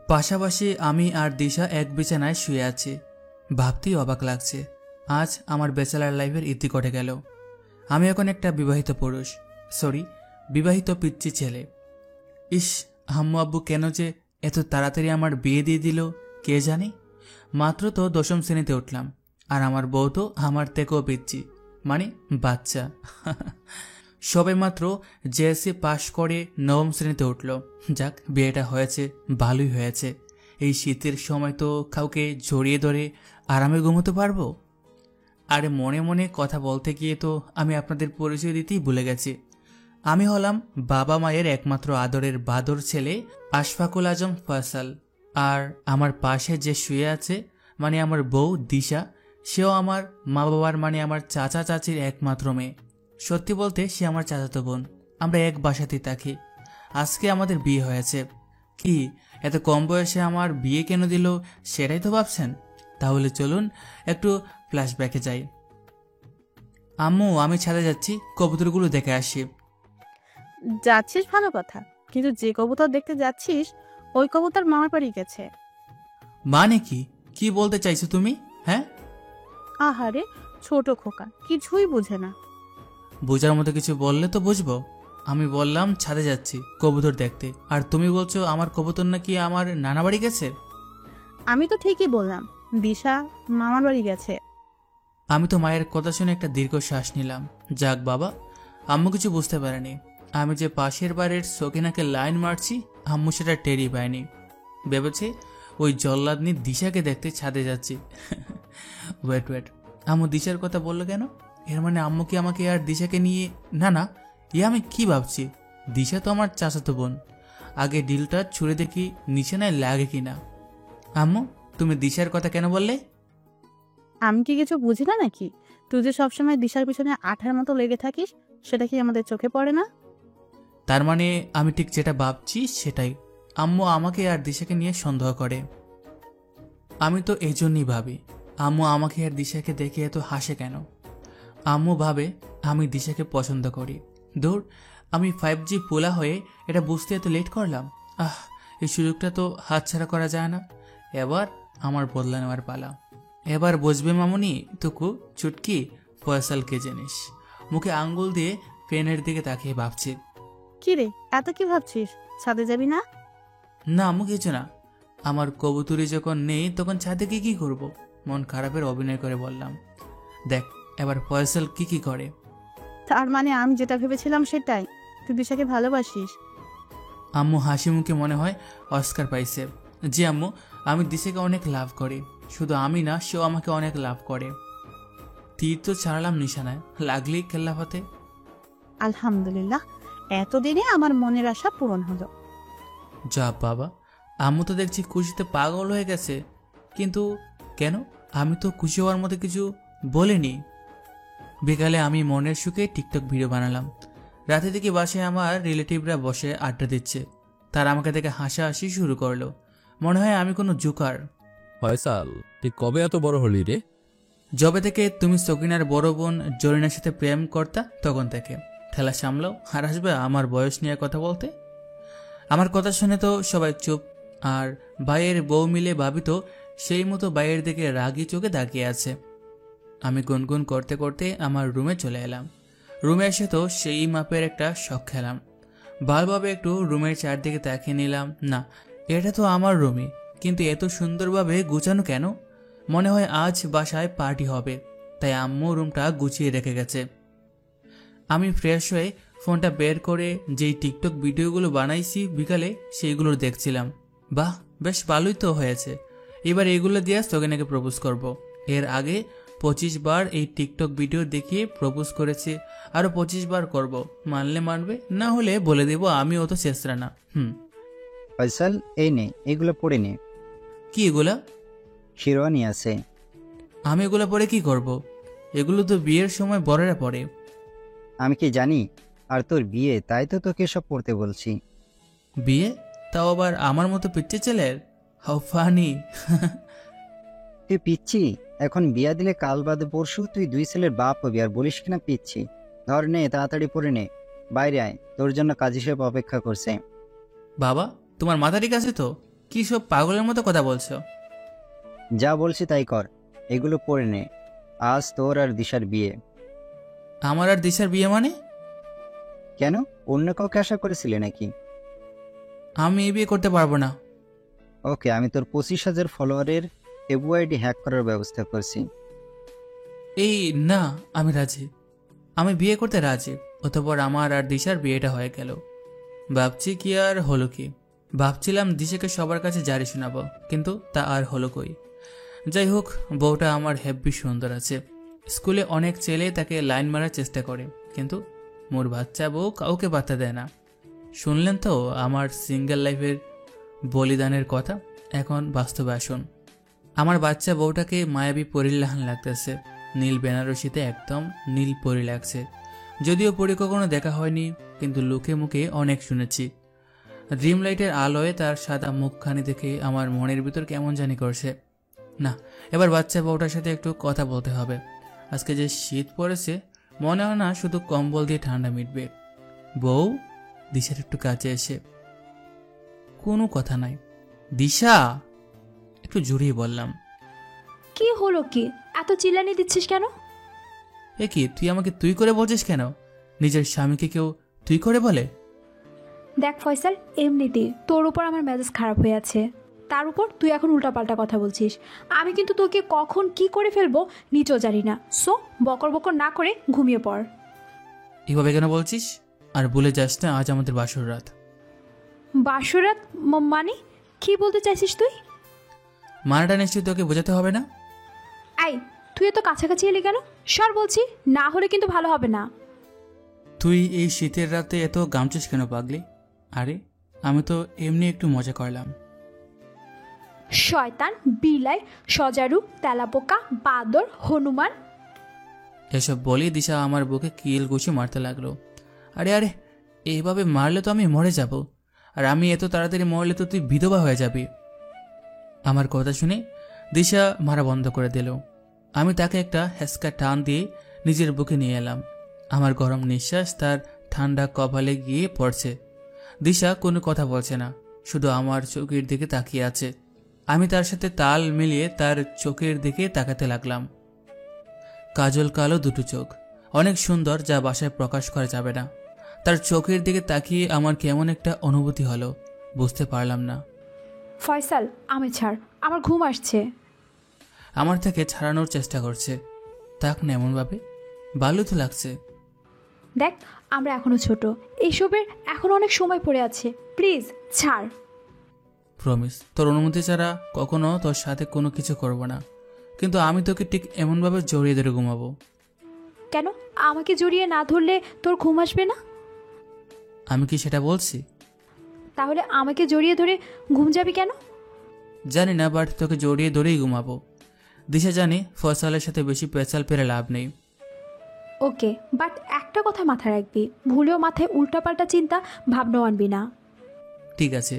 পাশাপাশি আমি আর দিশা এক বিছানায় শুয়ে আছি। ভাবতেই অবাক লাগছে, আজ আমার ব্যাচেলার লাইফের ইতি ঘটে গেল। আমি এখন একটা বিবাহিত পুরুষ, সরি বিবাহিত পিচ্চি ছেলে। ইস, আম্মু আব্বু কেন যে এত তাড়াতাড়ি আমার বিয়ে দিয়ে দিল কে জানে। মাত্র তো 10ম শ্রেণীতে উঠলাম, আর আমার বউ তো আমার থেকেও পিচ্চি, মানে বাচ্চা। সবে মাত্র জেএসসি পাশ করে 9ম শ্রেণীতে উঠল। যাক, বিয়েটা হয়েছে, ভালোই হয়েছে। এই শীতের সময় তো কাউকে জড়িয়ে ধরে আরামে ঘুমোতে পারবো। আরে মনে মনে কথা বলতে গিয়ে তো আমি আপনাদের পরিচয় দিতেই ভুলে গেছি। আমি হলাম বাবা মায়ের একমাত্র আদরের বাদর ছেলে আশফাকুল আজম ফয়সাল। আর আমার পাশে যে শুয়ে আছে, মানে আমার বউ দিশা, সেও আমার মা বাবার মানে আমার চাচা চাচির একমাত্র মেয়ে। সত্যি বলতে সে আমার চাচাতো বোন। আমরা এক বাসাতেই থাকি। আজকে আমাদের বিয়ে হয়েছে। কি, এত কম বয়সে আমার বিয়ে কেন দিল সেটাই তো ভাবছেন? তাহলে চলুন একটু ফ্ল্যাশব্যাকে যাই। আম্মু, আমি ছাদে যাচ্ছি, কবুতরগুলো দেখে আসি। যাচ্ছিস ভালো কথা, কিন্তু যে কবুতর দেখতে যাচ্ছিস ওই কবুতর মামার বাড়ি গেছে। মানে কি কি বলতে চাইছো তুমি? হ্যাঁ, আহারে ছোট খোকা, কিছুই বুঝে না। বোঝার মতো কিছু বললে তো বুঝবো। আমি বললাম ছাদে যাচ্ছি কবুতর দেখতে, আর তুমি বলছো আমার কবুতর নাকি আমার নানা বাড়ি গেছে। আমি তো ঠিকই বললাম, দিশা মামার বাড়ি গেছে। আমি তো মায়ের কথা শুনে একটা দীর্ঘ শ্বাস নিলাম। যাক বাবা, আম্মু কিছু বুঝতে পারেনি। আমি যে পাশের বাড়ির সকিনাকে লাইন মারছি, আম্মু সেটা টেরই পায়নি। ভেবেছে ওই জল্লাদনি দিশাকে দেখতে ছাদে যাচ্ছি। ওয়েট ওয়েট, আম্মু দিশার কথা বললো কেন? এর মানে আম্মু কি আমাকে আর দিশাকে নিয়ে? না না, আমি কি ভাবছি, দিশা তো আমার চাচাতো বোন। আগে ডিলটা ছুঁড়ে দেখি নিশানায় লাগে কিনা। আম্মু, তুমি দিশার কথা কেন বললে? আমি কি কিছু বুঝি না নাকি? তুই যে সবসময় দিশার পিছনে আঠার মতো লেগে থাকিস, সেটা কি আমাদের চোখে পড়ে না? তার মানে আমি ঠিক যেটা ভাবছি সেটাই, আম্মু আমাকে আর দিশাকে নিয়ে সন্দেহ করে। আমি তো এই জন্যই ভাবি আম্মু আমাকে আর দিশাকে দেখে এত হাসে কেন। আম্মু ভাবে আমি দিশাকে পছন্দ করি। দূর, আমি 5G পোলা হয়ে এটা বুঝতে এত লেট করলাম। এই সুযোগটা তো হাতছাড়া করা যায় না। এবার আমার বদলা নেওয়ার পালা। এবার বুঝবে মামুনি, টুকু চুটকি ফয়সালকে জিনিস। মুখে আঙ্গুল দিয়ে ফ্যানের দিকে তাকিয়ে ভাবছি। কি রে, এত কি ভাবছিস? ছাদে যাবি না? না আম্মু, কিছু না। আমার কবুতরি যখন নেই তখন ছাদে কি করব? মন খারাপের অভিনয় করে বললাম। দেখ এবার ফয়সাল কি করে। তার মানে আমি যেটা ভেবেছিলাম সেটাই, তুই দিশাকে ভালোবাসিস? আম্মু হাসি মুখে মনে হয় অস্কার পাইছে। জি আম্মু, আমি দিশাকে অনেক লাভ করি। শুধু আমি না, সেও আমাকে অনেক লাভ করে। তীর তো ছাড়লাম নিশানায়, লাগলেই কেল্লাফাতে। আলহামদুলিল্লাহ, এতদিনে আমার মনের আশা পূরণ হলো। যা বাবা, আম্মু তো দেখছি খুশিতে পাগল হয়ে গেছে। কিন্তু কেন? আমি তো খুশি হওয়ার মতো কিছু বলিনি। বিকালে আমি মনের সুখে টিকটক ভিডিও বানালাম। রাতে থেকে বাসায় আমার রিলেটিভরা বসে আড্ডা দিচ্ছে। তারা আমাকে দেখে হাসাহাসি শুরু করলো। মনে হয় আমি কোনো জোকার। ফয়সাল, তুই কবে এত বড় হলি রে? যবে থেকে তুমি সকিনার বড় বোন জরিনার সাথে প্রেম করতা তখন থেকে। ঠেলা সামলাও, আর আসবে আমার বয়স নিয়ে কথা বলতে। আমার কথা শুনে তো সবাই চুপ। আর ভাইয়ের বউ মিলে ভাবি তো সেই মতো ভাইয়ের দিকে রাগি চোখে তাকিয়ে আছে। আমি গুনগুন করতে করতে আমার রুমে চলে এলাম। রুমে এসে তো সেই মাপের একটা শখ খেলাম। ভালোভাবে একটু রুমের চারদিকে তাকিয়ে নিলাম। না, এটা তো আমার রুমই, কিন্তু এত সুন্দরভাবে গুছানো কেন? মনে হয় আজ বাসায় পার্টি হবে, তাই আম্মু রুমটা গুছিয়ে রেখে গেছে। আমি ফ্রেশ হয়ে ফোনটা বের করে যেই টিকটক ভিডিওগুলো বানাইছি বিকালে সেইগুলো দেখছিলাম। বাহ, বেশ ভালোই তো হয়েছে। এবার এগুলো দিয়ে সকিনাকে প্রপোজ করব। এর আগে 25 বার এই টিকটক ভিডিও দেখিয়ে প্রপোজ করেছি, আরো 25 বার করব। মানলে মানবে, না হলে বলে দেব আমি অত চেষ্টা না। ফয়সাল, এই নে, এগুলো পড়ে নে। কি এগুলা? শিরোয়ানি আছে। আমি এগুলা পরে কি করব? এগুলো তো বিয়ের সময় বড়রা পরে। আমি কি জানি আর তোর বিয়ে, তাই তো তোকে সব পড়তে বলছি। বিয়ে? তাও আবার আমার মতো পিচ্চি ছেলের? How funny. তুই পিচ্ছি? এখন বিয়া দিলে কাল বাদে পরশু তুই 2 ছেলের বাপ হবি আর বলিস কিনা পিচ্ছি। ধর নে, তাড়াতাড়ি পড়ে নে। বাইরে আয়, তোর জন্য কাজী সাহেব অপেক্ষা করছে। বাবা, তোমার মাথা ঠিক আছে তো? কি সব পাগলের মতো কথা বলছো? যা বলছি তাই কর, এগুলো পরে নে। আজ তোর আর দিশার বিয়ে। আমার আর দিশার বিয়ে মানে? কেন, অন্য কাউকে আশা করেছিলে নাকি? আমি এই বিয়ে করতে পারবো না। ওকে, আমি তোর 25,000 ফলোয়ারের এফওআইডি হ্যাক করার ব্যবস্থা করছি। এই না, আমি রাজি। আমি বিয়ে করতে রাজি। অতঃপর আমার আর দিশার বিয়েটা হয়ে গেল। ভাবছি কি আর হলো কি, ভাবছিলাম দিশাকে সবার কাছে জারি শোনাবো, কিন্তু তা আর হলো কই। যাই হোক, বউটা আমার হেব্বি সুন্দর আছে। স্কুলে অনেক ছেলে তাকে লাইন মারার চেষ্টা করে, কিন্তু মোর বাচ্চা বউ কাউকে পাত্তা দেয় না। শুনলেন তো আমার সিঙ্গেল লাইফের বলিদানের কথা। এখন বাস্তবে আসুন। আমার বাচ্চা বউটাকে মায়াবী পরিলাহান লাগতেছে। নীল বেনারসিতে একদম নীল পরি লাগছে। যদিও পরি কখনো দেখা হয়নি, কিন্তু লোকে মুখে অনেক শুনেছি। ড্রিম লাইটের আলোয় তার সাদা মুখখানি দেখে আমার মনের ভিতর কেমন জানি করছে। না, এবার বাচ্চা বউটার সাথে একটু কথা বলতে হবে। আজকে যে শীত পড়েছে, মনে হয় না শুধু কম্বল দিয়ে ঠান্ডা মিটবে। বউ, দিশার একটু কাছে এসে। কোনো কথা নাই। দিশা, একটু জড়িয়ে বললাম। কি হলো কি, এত চিল্লানি দিচ্ছিস কেন? এ কি, তুই আমাকে তুই করে বলছিস কেন? নিজের স্বামীকে কেউ তুই করে বলে? দেখ ফয়সাল, এমনিতেই তোর উপর আমার মেজাজ খারাপ হয়ে আছে, তার উপর তুই এখন উল্টাপাল্টা কথা বলছিস। আমি কিন্তু তোকে কখন কি করে ফেলবো নিজেও জানি না। সো বকর বকর না করে ঘুমিয়ে পড়। এভাবে কেন বলছিস? আর ভুলে যাস না আজ আমাদের বাসর রাত। বাসরাত মানে কি বলতে চাইছিস তুই? মানাটা নিশ্চয়ই তোকে বোঝাতে হবে না। আই, তুই এত কাছাকাছি এলি কেন? সর বলছি, না হলে কিন্তু ভালো হবে না। তুই এই শীতের রাতে এত গামছিস কেন পাগলি? আরে আমি তো এমনি একটু মজা করলাম। শয়তান, বিলাই, সজারু, তেলাপোকা, বাদর, হনুমান। এসব বলেই দিশা আমার বুকে কিল ঘুষি মারতে লাগলো। আরে আরে, এইভাবে মারলে তো আমি মরে যাব। আর আমি এত তাড়াতাড়ি মরলে তো তুই বিধবা হয়ে যাবি। আমার কথা শুনে দিশা মারা বন্ধ করে দিল। আমি তাকে একটা হ্যাসকা টান দিয়ে নিজের বুকে নিয়ে এলাম। আমার গরম নিঃশ্বাস তার ঠান্ডা কপালে গিয়ে পড়ছে। দিশা কোনো কথা বলছে না, শুধু আমার চোখের দিকে তাকিয়ে আছে। আমি তার সাথে তাল মিলিয়ে তার চোখের দিকে তাকাতে লাগলাম। কাজল কালো দুটো চোখ, অনেক সুন্দর, যা ভাষায় প্রকাশ করা যাবে না। তার চোখের দিকে তাকিয়ে আমার কেমন একটা অনুভূতি হলো, বুঝতে পারলাম না। ফয়সাল, আমি ছাড়, আমার ঘুম আসছে। আমার থেকে ছাড়ানোর চেষ্টা করছে। তাক না এমনভাবে, ভালো তো লাগছে। দেখ, আমরা এখনো ছোট, এইসবের এখন অনেক সময় পড়ে আছে, প্লিজ ছাড়। প্রমিস, তোর অনুমতি ছাড়া কখনো তোর সাথে কোনো কিছু করব না। কিন্তু আমি তোকে ঠিক এমনভাবে জড়িয়ে ধরে ঘুমাবো। কেন, আমাকে জড়িয়ে না ধরলে তোর ঘুম আসবে না? আমি কি সেটা বলছি? তাহলে আমাকে জড়িয়ে ধরে ঘুম যাবি কেন? জানি না, বাট তোকে জড়িয়ে ধরেই ঘুমাবো। দিশা জানি ফয়সালের সাথে বেশি পেঁচাল পেরে লাভ নেই। ওকে, বাট একটা কথা মাথায় রাখবি, ভুলেও মাথায় উল্টাপাল্টা চিন্তা ভাবনাও আনবি না। ঠিক আছে।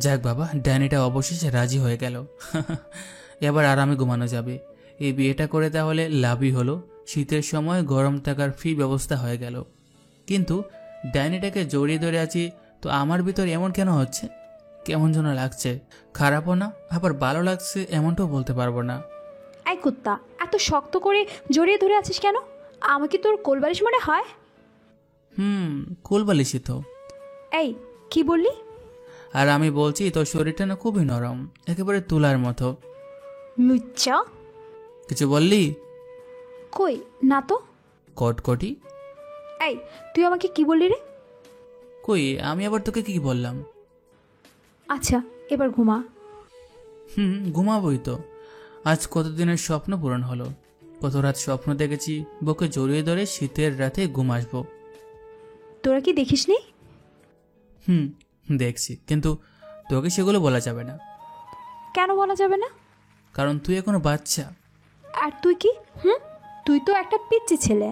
যাক বাবা, ড্যানিটা অবশেষে রাজি হয়ে গেল। এবার আরামে ঘুমানো যাবে। এই বিয়েটা করে তাহলে লাভই হলো। শীতের সময় গরম থাকার ফ্রি ব্যবস্থা হয়ে গেল। কিন্তু ড্যানিটাকে জড়িয়ে ধরে আছি তো আমার ভিতর এমন কেন হচ্ছে? কেমন যেন লাগছে। খারাপও না, আবার ভালো লাগছে এমনটাও বলতে পারবো না। এই কুত্তা, এত শক্ত করে জড়িয়ে ধরে আছিস কেন? আমাকে তোর কোলবালিশ মনে হয়? কোলবালিশই তো। এই, কি বললি? আর আমি বলছি তোর শরীরটা না খুবই নরম, একেবারে তুলার মতো। লুচ্চা। কিছু বললি? কই না তো। কটকটি। এই, তুই আমাকে কি বললি রে? কই, আমি আবার তোকে কি বললাম? আচ্ছা, এবার ঘুমা। ঘুমাবোই তো। আজ কতদিনের স্বপ্ন পূরণ হলো। কত রাত স্বপ্ন দেখেছি বুকে জড়িয়ে ধরে শীতের রাতে ঘুম আসবো। তোরা কি দেখিসনি? দেখছি, কিন্তু তোকে সেগুলো বলা যাবে না। কেন বলা যাবে না? কারণ তুই এখনো বাচ্চা। আর তুই কি? তুই তো একটা পিচ্চি ছেলে।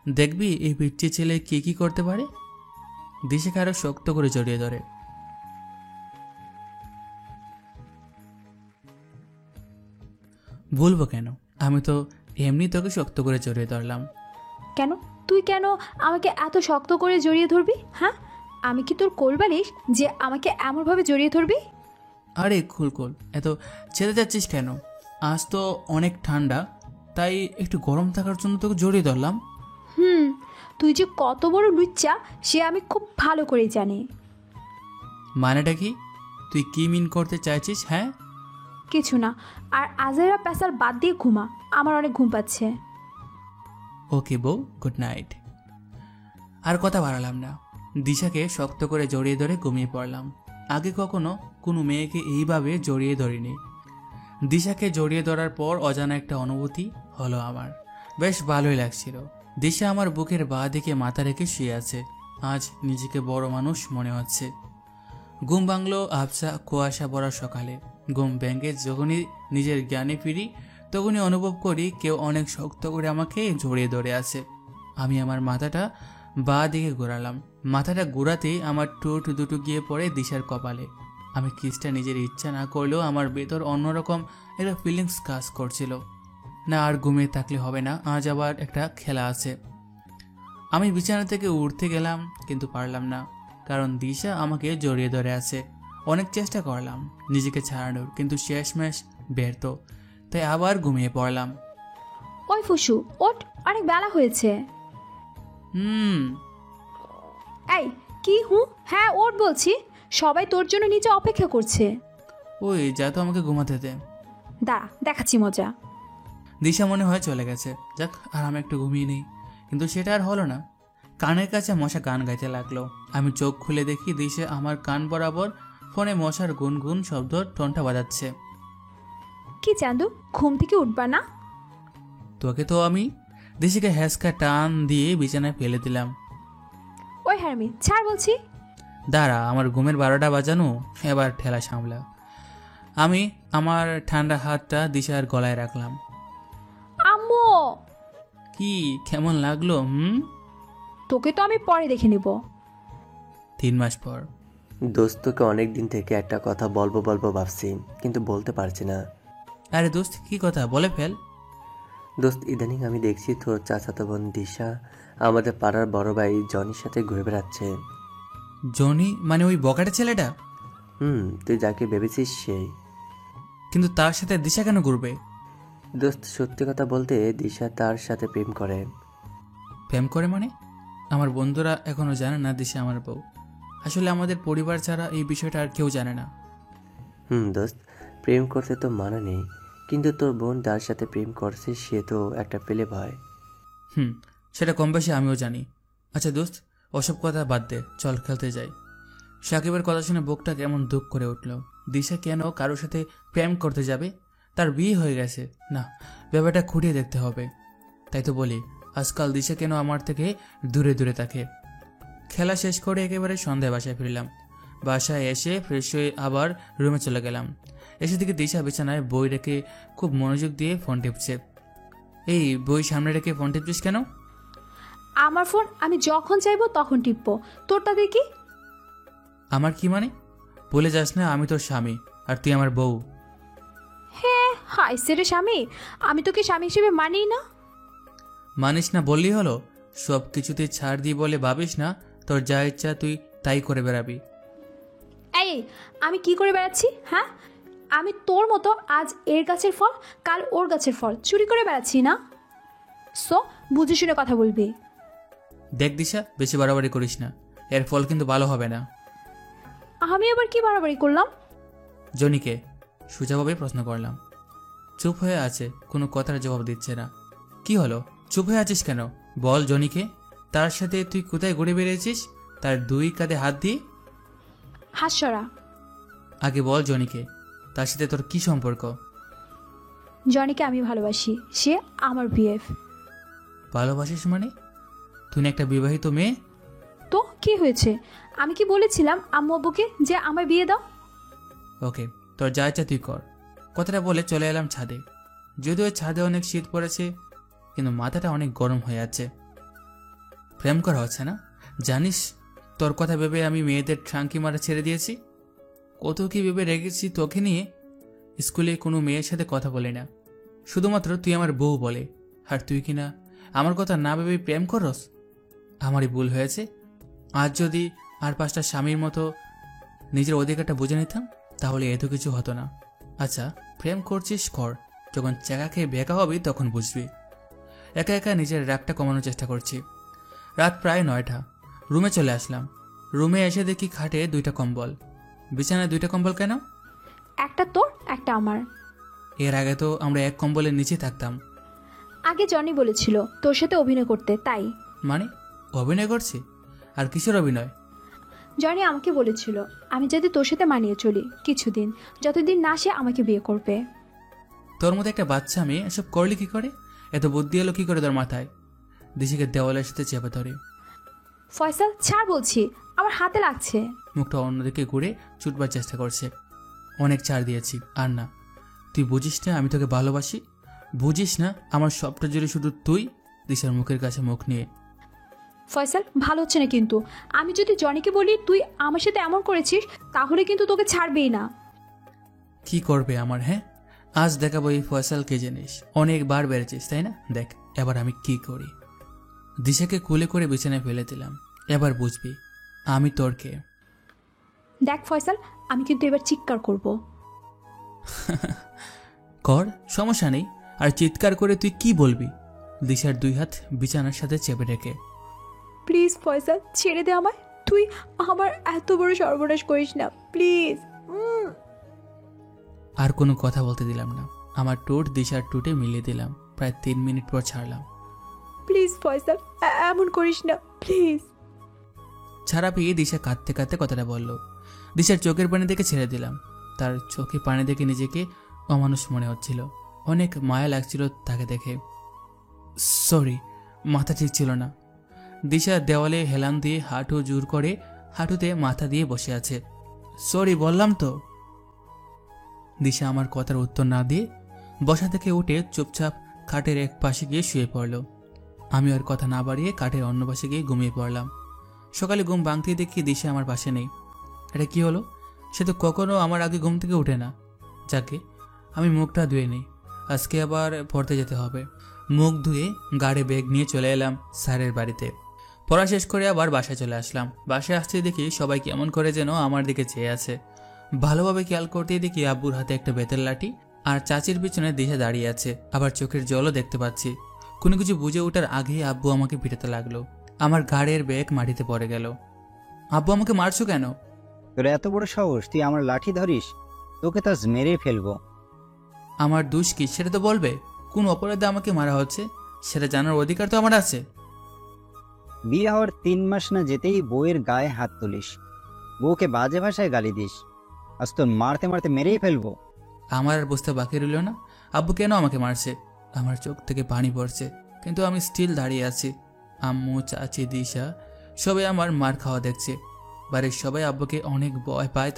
দেখবি এই পিচ্চি ছেলে কি কি করতে পারে। দিশাকে আরো শক্ত করে জড়িয়ে ধরে। ভুলবো কেন? আমি তো এমনি তোকে শক্ত করে জড়িয়ে ধরলাম। কেন, তুই কেন আমাকে এত শক্ত করে জড়িয়ে ধরবি? হ্যাঁ, আমি কি তোর কোলবালিশ যে আমাকে এমনভাবে জড়িয়ে ধরবি? আরে খুলকুল, এত চেতে যাচ্ছিস কেন? আজ তো অনেক ঠান্ডা, তাই একটু গরম থাকার জন্য তোকে জড়িয়ে ধরলাম। তুই যে কত বড় লুচ্চা সে আমি খুব ভালো করেই জানি। মানেটা কি? তুই কি মিন করতে চাইছিস? হ্যাঁ, কিছু না। আর আজেরা পেশাল বাদ দিয়ে ঘুমা, আমার অনেক ঘুম পাচ্ছে। ওকে বউ, গুড নাইট। আর কথা বাড়ালাম না, দিশাকে শক্ত করে জড়িয়ে ধরে ঘুমিয়ে পড়লাম। আগে কখনো কোনো মেয়েকে এইভাবে জড়িয়ে ধরিনি। দিশাকে জড়িয়ে ধরার পর অজানা একটা অনুভূতি হলো আমার, বেশ ভালোই লাগছিল। দিশা আমার বুকের বাঁ দিকে মাথা রেখে শুয়ে আছে। আজ নিজেকে বড় মানুষ মনে হচ্ছে। ঘুম ভাঙলো আবসা কুয়াশা ভরা সকালে। ঘুম ভেঙে যখনই নিজের জ্ঞানে ফিরি তখনই অনুভব করি কেউ অনেক শক্ত করে আমাকে জড়িয়ে ধরে আছে। আমি আমার মাথাটা বাঁ দিকে ঘোরালাম। মাথাটা ঘোরাতেই আমার ঠোঁট দুটো গিয়ে পড়ে দিশার কপালে। আমি কিসটা নিজের ইচ্ছা না করলেও আমার ভেতর অন্যরকম একটা ফিলিংস কাজ করছিল। না, আর ঘুমিয়ে থাকলে হবে না, আজ আবার একটা খেলা আছে। আমি বিছানা থেকে উঠতে গেলাম কিন্তু পারলাম না, কারণ দিশা আমাকে জড়িয়ে ধরে আছে। অনেক চেষ্টা করলাম নিজেকে ছাড়ানোর, কিন্তু শেষমেশ ব্যর্থ, তাই আবার ঘুমিয়ে পড়লাম। ওই ফুসু, ওঠ, অনেক বেলা হয়েছে। এই কি হ্যাঁ ওঠ বলছি, সবাই তোর জন্য নিচে অপেক্ষা করছে। ওই যা তো, আমাকে ঘুমাতে দে। দাঁড়া, দেখাচ্ছি মজা। দিশা মনে হয় চলে গেছে, যাক আর আমি একটু ঘুমিয়ে নেই। কিন্তু সেটা আর হলো না। কানের কাছে মশা গান গাইতে লাগলো। আমি চোখ খুলে দেখি দিশা আমার কান বরাবর ফোনে মশার গুনগুন শব্দ টোনটা বাজাচ্ছে। কি চান্দু, ঘুম থেকে উঠবা না? তোকে তো আমি। দিশাকে হ্যাসকা টান দিয়ে বিছানায় ফেলে দিলাম। ওই হারমি, ছাড় বলছি। দাঁড়া, আমার ঘুমের 12টা বাজানো, এবার ঠেলা সামলা। আমি আমার ঠান্ডা হাতটা দিশার গলায় রাখলাম। আম্মু, কি কেমন লাগলো? তোকে তো আমি পরে দেখে নিব। 3 মাস পর। দোস্তকে অনেক দিন থেকে একটা কথা বলবো ভাবছি, কিন্তু বলতে পারছি না। আরে দোস্ত, কি কথা, বলে ফেল। দোস্ত, ইদানিং আমি দেখছি তোর চাচাতো বোন দিশা আমাদের পাড়ার বড় ভাই জনির সাথে ঘুরে বেড়াচ্ছে। জনি মানে ওই বকাটা ছেলেটা? তুই যাকে ভেবেছিস সেই। কিন্তু তার সাথে দিশা কেন ঘুরবে? দোস্ত, সত্যি কথা বলতে দিশা তার সাথে প্রেম করে। প্রেম করে মানে? আমার বন্ধুরা এখনো জানে না দিশা আমার বউ। আসলে আমাদের পরিবার ছাড়া এই বিষয়টা আর কেউ জানে না। দোস্ত, প্রেম করতে তো মানা নেই, কিন্তু তোর বোন যার সাথে প্রেম করছে সে তো একটা পেলে ভয়। সেটা কম বেশি আমিও জানি। আচ্ছা দোস্ত, ওসব কথা বাদ দে, চল খেলতে যাই। সাকিবের কথা শুনে বুকটা কেমন দুঃখ করে উঠল। দিশা কেন কারোর সাথে প্রেম করতে যাবে? তার বিয়ে হয়ে গেছে। না, ব্যাপারটা খুঁটিয়ে দেখতে হবে। তাই তো বলি, আজকাল দিশা কেন আমার থেকে দূরে দূরে থাকে। খেলা শেষ করে একেবারে সন্ধ্যায় বাসায় ফিরলাম। বাসায় এসে ফ্রেশ হয়ে আবার রুমে চলে গেলাম। এসে থেকে দিশা বিছানায় বই রেখে খুব মনোযোগ দিয়ে ফোন টিপছে। এই বই সামনে রেখে ফোন টিপছিস কেন? আমার ফোন আমি যখন চাইবো তখন টিপবো, তোর তাদের কি? আমার কি মানে? বলে যাস না আমি তোর স্বামী আর তুই আমার বউ। হ্যাঁ, হাই সেরে স্বামী, আমি তোকে স্বামী হিসেবে মানি না। মানিস না বললেই হলো? সব কিছুতে ছাড় দিয়ে বলে ভাবিস না তোর যা ইচ্ছা তুই তাই করে বেড়াবি। এই, আমি কি করে বেড়াচ্ছি? হ্যাঁ, আমি তোর মতো আজ এর গাছের ফল কাল ওর গাছের ফল চুরি করে বেড়াচ্ছি না। সো বুঝে শুনে কথা বলবি। দেখ দিশা, বেশি বাড়াবাড়ি করিস না, এর ফল কিন্তু ভালো হবে না। আমি আবার কি বাড়াবাড়ি করলাম? জনিকে সোজাভাবে প্রশ্ন করলাম। চুপ হয়ে আছে, কোনো কথার জবাব দিচ্ছে না। কি হলো, চুপ হয়ে আছিস কেন? বল জনিকে, তার সাথে তুই কোথায় ঘুরে বেরিয়েছিস? তার 2 কাঁধে হাত দিয়ে। হাস্যরা, আগে বল জনিকে, তার সাথে তোর কি সম্পর্ক? জনিকে আমি ভালোবাসি, সে আমার বিএফ। ভালোবাসিস মানে? তুই না একটা বিবাহিত মেয়ে? তো কি হয়েছে? আমি কি বলেছিলাম আম্মু আব্বুকে যে আমার বিয়ে দাও? ওকে, তোর যা ইচ্ছা তুই কর। কথাটা বলে চলে এলাম ছাদে। যদিও ছাদে অনেক শীত পড়েছে, কিন্তু মাথাটা অনেক গরম হয়ে আছে। প্রেম করা হচ্ছে না জানিস? তোর কথা ভেবে আমি মেয়েদের ট্রাঙ্কি মারা ছেড়ে দিয়েছি। কত কি ভেবে রেখেছি তোকে নিয়ে। স্কুলে কোনো মেয়ের সাথে কথা বলে না, শুধুমাত্র তুই আমার বউ বলে। আর তুই কিনা আমার কথা না ভেবে প্রেম করস। আমারই ভুল হয়েছে। আজ যদি আর 5টা স্বামীর মতো নিজের অধিকারটা বুঝে নিতাম তাহলে এত কিছু হতো না। আচ্ছা, প্রেম করছিস কর, যখন চাকা খেয়ে বেকা হবি তখন বুঝবি। একা একা নিজের রাগটা কমানোর চেষ্টা করছি। রাত প্রায় 9টা। রুমে চলে আসলাম। রুমে এসে দেখি খাটে 2টা কম্বল। বিছানায় 2টা কম্বল কেন? একটা তোর, একটা আমার। এর আগে তো আমরা এক কম্বলের নিচে থাকতাম। আগে জনি বলেছিল তোর সাথে অভিনয় করতে, তাই। মানে অভিনয় করছি? আর কিসের অভিনয়? জনি আমাকে বলেছিল আমি যদি তোর সাথে মানিয়ে চলি কিছুদিন, যতদিন না সে আমাকে বিয়ে করবে। তোর মতো একটা বাচ্চা মেয়ে এসব করলি কি করে? এত বুদ্ধি এলো কি করে তোর মাথায়? দিশিকে দেওয়ালের সাথে চেপে ধরে। ফয়সাল ছাড় বলছি, আমার হাতে লাগছে। মুখটা অন্যদিকে ঘুরে ছুটবার চেষ্টা করছে। অনেক ছাড় দিয়েছি, আর না। তুই বুঝিস না আমি তোকে ভালোবাসি? বুঝিস না আমার সবটা জুড়ে শুধু তুই? দিশার মুখের কাছে মুখ নিয়ে। ফয়সাল ভালো হচ্ছে না কিন্তু। আমি যদি জনিকে বলি তুই আমার সাথে এমন করেছিস তাহলে কিন্তু তোকে ছাড়বেই না। কি করবে আমার? হ্যাঁ, আজ দেখাবো এই ফয়সালকে জিনিস। অনেকবার বেড়েছিস তাই না? দেখ এবার আমি কি করি। দিশাকে কুলে করে বিছানায় ফেলে দিলাম। এবার বুঝবি আমি তোর কে। দেখ ফয়সাল, আমি কিন্তু এবার চিৎকার করব। কর, সমস্যা নেই। আর চিৎকার করে তুই কি বলবি? দিশার 2 হাত বিছানার সাথে চেপে রেখে। প্লিজ ফয়সাল ছেড়ে দে আমায়, তুই আমার এত বড় সর্বনাশ করিস না প্লিজ। আর কোনো কথা বলতে দিলাম না। আমার ঠোঁট দিশার ঠোঁটে মিলিয়ে দিলাম। প্রায় 3 মিনিট পর ছাড়লাম। প্লিজ ফয়সাল এমন করিস না প্লিজ। ছাড়া পেয়ে দিশা কাঁদতে কাঁদতে কথাটা বলল। দিশার চোখের পানি দেখে ছেড়ে দিলাম। তার চোখে পানি দেখে নিজেকে অমানুষ মনে হচ্ছিল। অনেক মায়া লাগছিল তাকে দেখে। সরি, মাথা ঠিক ছিল না। দিশা দেওয়ালে হেলান দিয়ে হাঁটু জোর করে হাঁটুতে মাথা দিয়ে বসে আছে। সরি বললাম তো। দিশা আমার কথার উত্তর না দিয়ে বসা থেকে উঠে চুপচাপ খাটের এক পাশে গিয়ে শুয়ে পড়ল। আমি আর কথা না বাড়িয়ে কাঠের অন্য পাশে গিয়ে ঘুমিয়ে পড়লাম। সকালে ঘুম ভাঙতে দেখি দিশা আমার পাশে নেই। এটা কি হলো? সে তো কখনো আমার আগে ঘুম থেকে ওঠে না। যাকে আমি মুখটা ধুয়ে নিই, আজকে আবার পড়তে যেতে হবে। মুখ ধুয়ে গাড়ি ব্যাগ নিয়ে চলে এলাম স্যারের বাড়িতে। পড়া শেষ করে আবার বাসায় চলে আসলাম। বাসায় আসতে দেখি সবাই কেমন করে যেন আমার দিকে চেয়ে আছে। ভালোভাবে খেয়াল করতেই দেখি আব্বুর হাতে একটা বেতের লাঠি আর চাচির পিছনে দিশা দাঁড়িয়ে আছে। আবার চোখের জলও দেখতে পাচ্ছি। কোনো কিছু বুঝে ওঠার আগেই আব্বু আমাকে পিটাতে লাগলো। আমার গাড়ির ব্যাগ মাটিতে পড়ে গেল। আব্বু আমাকে মারছো কেন? তোর এত বড় সাহস, তুই আমার লাঠি ধরিস? তোকে তো আজ মেরে ফেলবো। আমার দোষ কি সেটা তো বলবে। কোন অপরাধে আমাকে মারা হচ্ছে সেটা জানার অধিকার তো আমার আছে। বিয়ে হওয়ার 3 মাস না যেতেই বউয়ের গায়ে হাত তুলিস, বউকে বাজে ভাষায় গালি দিস। আজ তোর মারতে মারতে মেরেই ফেলবো। আমার আর বুঝতে বাকি রইল না আব্বু কেন আমাকে মারছে। আমার চোখ থেকে পানি পড়ছে, কিন্তু আমি স্টিল দাঁড়িয়ে আছি। আম্মু, চাচি, দিশা সবাই আমার মার খাওয়া দেখছে। বাড়ির সবাই আব্বুকে অনেক ভয় পায়,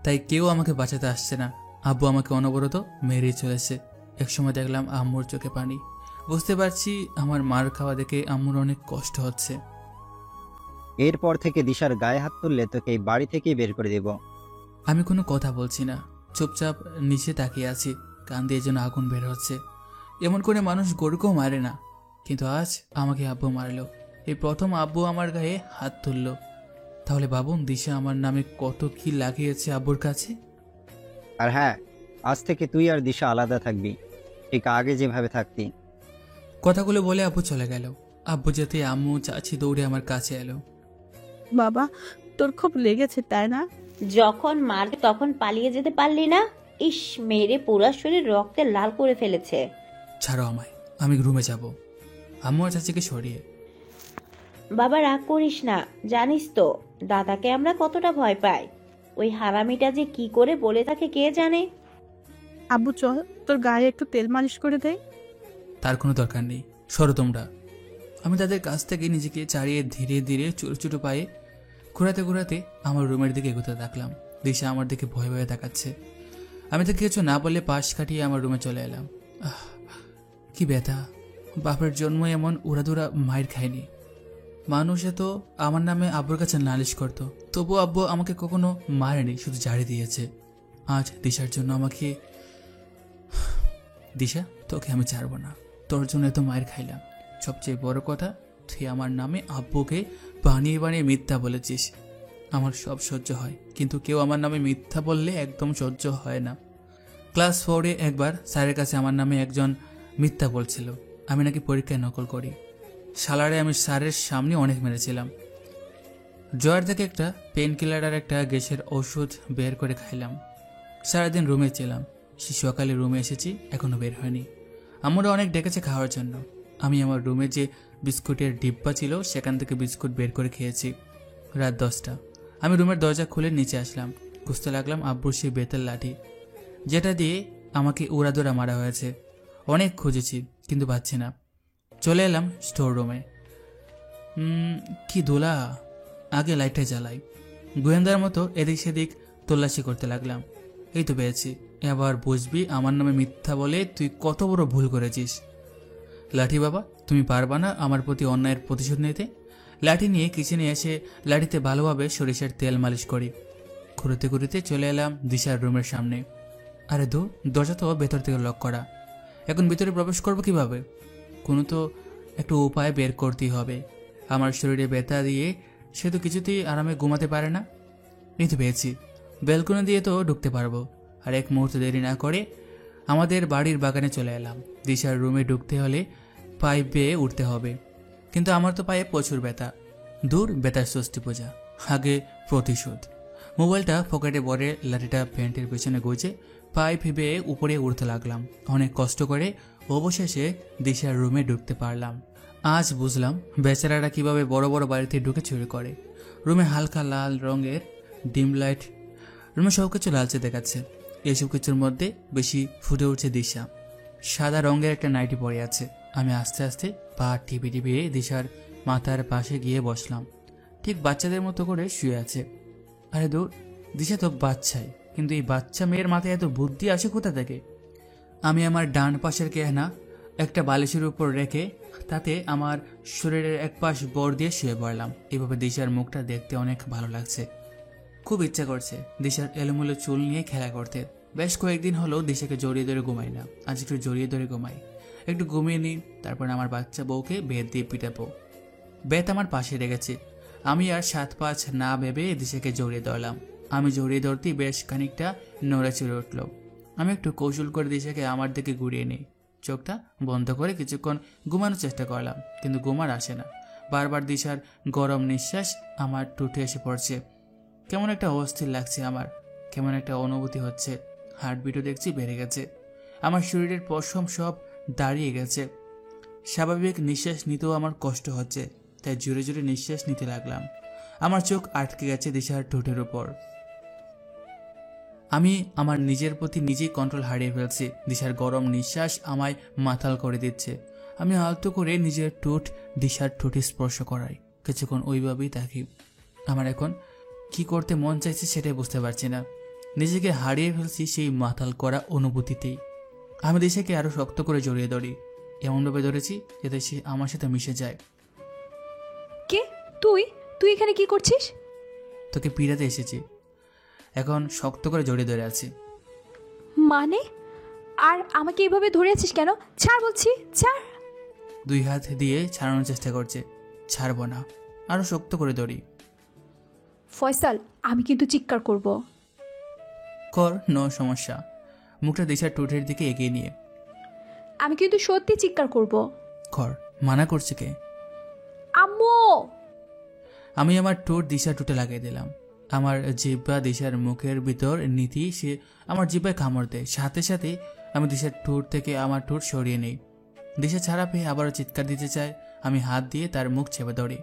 তাই কেউ আমাকে বাঁচাতে আসছে না। আব্বু আমাকে অনবরত মেরেই চলেছে। একসময় দেখলাম আম্মুর চোখে পানি। বুঝতে পারছি আমার মার খাওয়া দেখে আম্মুর অনেক কষ্ট হচ্ছে। এরপর থেকে দিশার গায়ে হাত তুললে তোকে এই বাড়ি থেকেই বের করে দেব। আমি কোনো কথা বলছি না, চুপচাপ নিচে তাকিয়ে আছি। কান দিয়ে যেন আগুন বের হচ্ছে। এমন করে মানুষ গরুকেও মারে না, কিন্তু আজ আমাকে আব্বু মারলো। এই প্রথম আব্বু আমার গায়ে হাত তুললো। তাহলে ভাবুন দিশা আমার নামে কত কি লাগিয়েছে আব্বুর কাছে। আর হ্যাঁ, আজ থেকে তুই আর দিশা আলাদা থাকবি, ঠিক আগে যেভাবে থাকতি। কথাগুলো বলে আব্বু চলে গেল। আব্বু যেতে আম্মু, চাচি দৌড়ে আমার কাছে এলো। বাবা, তোর খুব লেগেছে তাই না? যখন মারবে তখন পালিয়ে যেতে পারলি না? ইস, মেরে পুরা শরীর রক্তে লাল করে ফেলেছে। ছাড়ো আমায়, আমি রুমে যাব। আম্মু আর চাচিকে সরিয়ে। বাবা রাগ করিস না, জানিস তো দাদাকে আমরা কতটা ভয় পাই। ওই হারামিটা যে কি করে বলে থাকে কে জানে। আব্বু চল, তোর গায়ে একটু তেল মালিশ করে দেয়। তার কোনো দরকার নেই, সরো তোমরা। আমি তাদের কাছ থেকে নিজেকে ছাড়িয়ে ধীরে ধীরে ছোটো ছোটো পায়ে ঘোরাতে ঘোরাতে আমার রুমের দিকে এগোতে থাকলাম। দিশা আমার দিকে ভয় ভয়ে তাকাচ্ছে। আমি তাকে কিছু না বলে পাশ কাটিয়ে আমার রুমে চলে এলাম। কি ব্যথা! বাপের জন্ম এমন উড়াদুরা মায়ের খায়নি। মানুষে তো আমার নামে আব্বুর কাছে নালিশ করতো, তবু আব্বু আমাকে কখনো মারেনি, শুধু জাড়ি দিয়েছে। আজ দিশার জন্য আমাকে। দিশা, তোকে আমি ছাড়বো না। তোর জন্য এত মায়ের খাইলাম, সবচেয়ে বড় কথা তুই আমার নামে আব্বুকে বানিয়ে বানিয়ে মিথ্যা বলেছিস। আমার সব সহ্য হয়, কিন্তু কেউ আমার নামে মিথ্যা বললে একদম সহ্য হয় না। ক্লাস 4-এ একবার স্যারের কাছে আমার নামে একজন মিথ্যা বলছিল আমি নাকি পরীক্ষায় নকল করি। শালারে আমি স্যারের সামনে অনেক মেরেছিলাম। ড্রয়ার থেকে একটা পেন কিলার আর একটা গ্যাসের ওষুধ বের করে খাইলাম। সারাদিন রুমে ছিলাম। সে সকালে রুমে এসেছি, এখনো বের হয়নি। আমরা অনেক ডেকেছে খাওয়ার জন্য। আমি আমার রুমে যে বিস্কুটের ডিব্বা ছিল সেখান থেকে বিস্কুট বের করে খেয়েছি। রাত 10টা। আমি রুমের দরজা খুলে নিচে আসলাম। খুঁজতে লাগলাম আব্বুর সেই বেতের লাঠি, যেটা দিয়ে আমাকে উড়াদোড়া মারা হয়েছে। অনেক খুঁজেছি কিন্তু পাচ্ছি না। চলে এলাম স্টোর রুমে। কি দোলা! আগে লাইটটা জ্বালাই। গোয়েন্দার মতো এদিক সেদিক তল্লাশি করতে লাগলাম। এই তো পেয়েছি। এবার বুঝবি আমার নামে মিথ্যা বলে তুই কত বড় ভুল করেছিস। লাঠি বাবা, তুমি পারবা না আমার প্রতি অন্যায়ের প্রতিশোধ নিতে? লাঠি নিয়ে কিচেনে এসে লাঠিতে ভালোভাবে সরিষার তেল মালিশ করি। ঘুরতে ঘুরতে চলে এলাম দিশার রুমের সামনে। আরে দরজা তো ভেতর থেকে লক করা। এখন ভিতরে প্রবেশ করবো কিভাবে? কোনো তো একটু উপায় বের করতেই হবে। আমার শরীরে ব্যথা দিয়ে সে তো কিছুতেই আরামে ঘুমাতে পারে না। এই তো পেয়েছি। ব্যালকনি দিয়ে তো ঢুকতে পারবো। আর এক মুহূর্ত দেরি না করে আমাদের বাড়ির বাগানে চলে এলাম। দিশার রুমে ঢুকতে হলে পায়ে বেয়ে উঠতে হবে, কিন্তু আমার তো পায়ে প্রচুর ব্যথা। দূর ব্যথার ষষ্ঠী পূজা, আগে প্রতিশোধ। মোবাইলটা পকেটে ভরে লাঠিটা প্যান্টের পেছনে গুজে পাইপ বেয়ে উপরে উঠতে লাগলাম। অনেক কষ্ট করে অবশেষে দিশার রুমে ঢুকতে পারলাম। আজ বুঝলাম বেচারারা কিভাবে বড় বড় বাড়িতে ঢুকে চুরি করে। রুমে হালকা লাল রঙের ডিম লাইট, রুমে সবকিছু লালচে দেখাচ্ছে। এসব কিছুর মধ্যে বেশি ফুটে উঠছে দিশা। সাদা রঙের একটা নাইটি পরে আছে। আমি আস্তে আস্তে পা টিপে টিপে দিশার মাথার পাশে গিয়ে বসলাম। ঠিক বাচ্চাদের মতো করে শুয়ে আছে। আরে দিশা তো বাচ্চাই, কিন্তু এই বাচ্চা মেয়ের মাথায় এত বুদ্ধি আসে কোথা থেকে? আমি আমার ডান পাশের কেহনা একটা বালিশের উপর রেখে তাতে আমার শরীরের এক পাশ বর দিয়ে শুয়ে পড়লাম। এভাবে দিশার মুখটা দেখতে অনেক ভালো লাগছে। খুব ইচ্ছা করছে দিশার এলোমেলো চুল নিয়ে খেলা করতে। বেশ কয়েকদিন হলো দিশাকে জড়িয়ে ধরে ঘুমাই না। আজ একটু জড়িয়ে ধরে ঘুমাই, একটু ঘুমিয়ে নিই, তারপর আমার বাচ্চা বউকে বেত দিয়ে পিটাবো। বেত আমার পাশে রেখেছে। আমি আর 7-5 না ভেবে দিশাকে জড়িয়ে ধরলাম। আমি জড়িয়ে ধরতেই বেশ খানিকটা নড়ে চড়ে উঠল। আমি একটু কৌশল করে দিশাকে আমার দিকে ঘুরিয়ে নিই। চোখটা বন্ধ করে কিছুক্ষণ ঘুমানোর চেষ্টা করলাম, কিন্তু ঘুমার আসে না। বারবার দিশার গরম নিঃশ্বাস আমার টুটে এসে পড়ছে। কেমন একটা অস্থির লাগছে আমার, কেমন একটা অনুভূতি হচ্ছে। হার্টবিটও দেখছি বেড়ে গেছে। আমার শরীরের পশম সব দাঁড়িয়ে গেছে। স্বাভাবিক নিঃশ্বাস নিতেও আমার কষ্ট হচ্ছে, তাই জোরে জোরে নিঃশ্বাস নিতে লাগলাম। আমার চোখ আটকে গেছে দিশার ঠোঁটের উপর। আমি আমার নিজের প্রতি নিজেই কন্ট্রোল হারিয়ে ফেলছি। দিশার গরম নিঃশ্বাস আমায় মাতাল করে দিচ্ছে। আমি আলতো করে নিজের ঠোঁট দিশার ঠোঁটে স্পর্শ করাই। কিছুক্ষণ ওইভাবেই থাকি। আমার এখন কি করতে মন চাইছে সেটাই বুঝতে পারছি না। নিজেকে হারিয়ে ফেলছি সেই মাতাল করা অনুভূতিতেই। আমি দিশাকে আরো শক্ত করে জড়িয়ে ধরি। এমনভাবে ধরেছি যাতে সে আমার সাথে মিশে যায়। কে তুই? তুই এখানে কি করছিস? তোকে পিড়াতে এসেছি। এখন শক্ত করে জড়িয়ে ধরে আছি। মানে? আর আমাকে এইভাবে ধরে আছিস কেন? ছাড় বলছি, ছাড়। 2 হাত দিয়ে ছাড়ানোর চেষ্টা করছে। ছাড়বো না, আরো শক্ত করে ধরি। ফয়সাল, আমি কিন্তু চিৎকার করব। কর, নো সমস্যা। মুখটা দিশার ঠোঁটের দিকে এগিয়ে নিয়ে আমি কিন্তু সত্যি চিৎকার করব। কর, মানা করছে কে? আম্মু! আমি আমার ঠোঁট দিশার ঠোঁটে লাগিয়ে দিলাম। আমার জিহ্বা দিশার মুখের ভিতর নীতি সে আমার জিহ্বায় কামড় দেয়। সাথে সাথে আমি দিশার ঠোঁট থেকে আমার ঠোঁট সরিয়ে নেই। দিশা ছাড়া পেয়ে আবারও চিৎকার দিতে চায়। আমি হাত দিয়ে তার মুখ চেপে ধরি।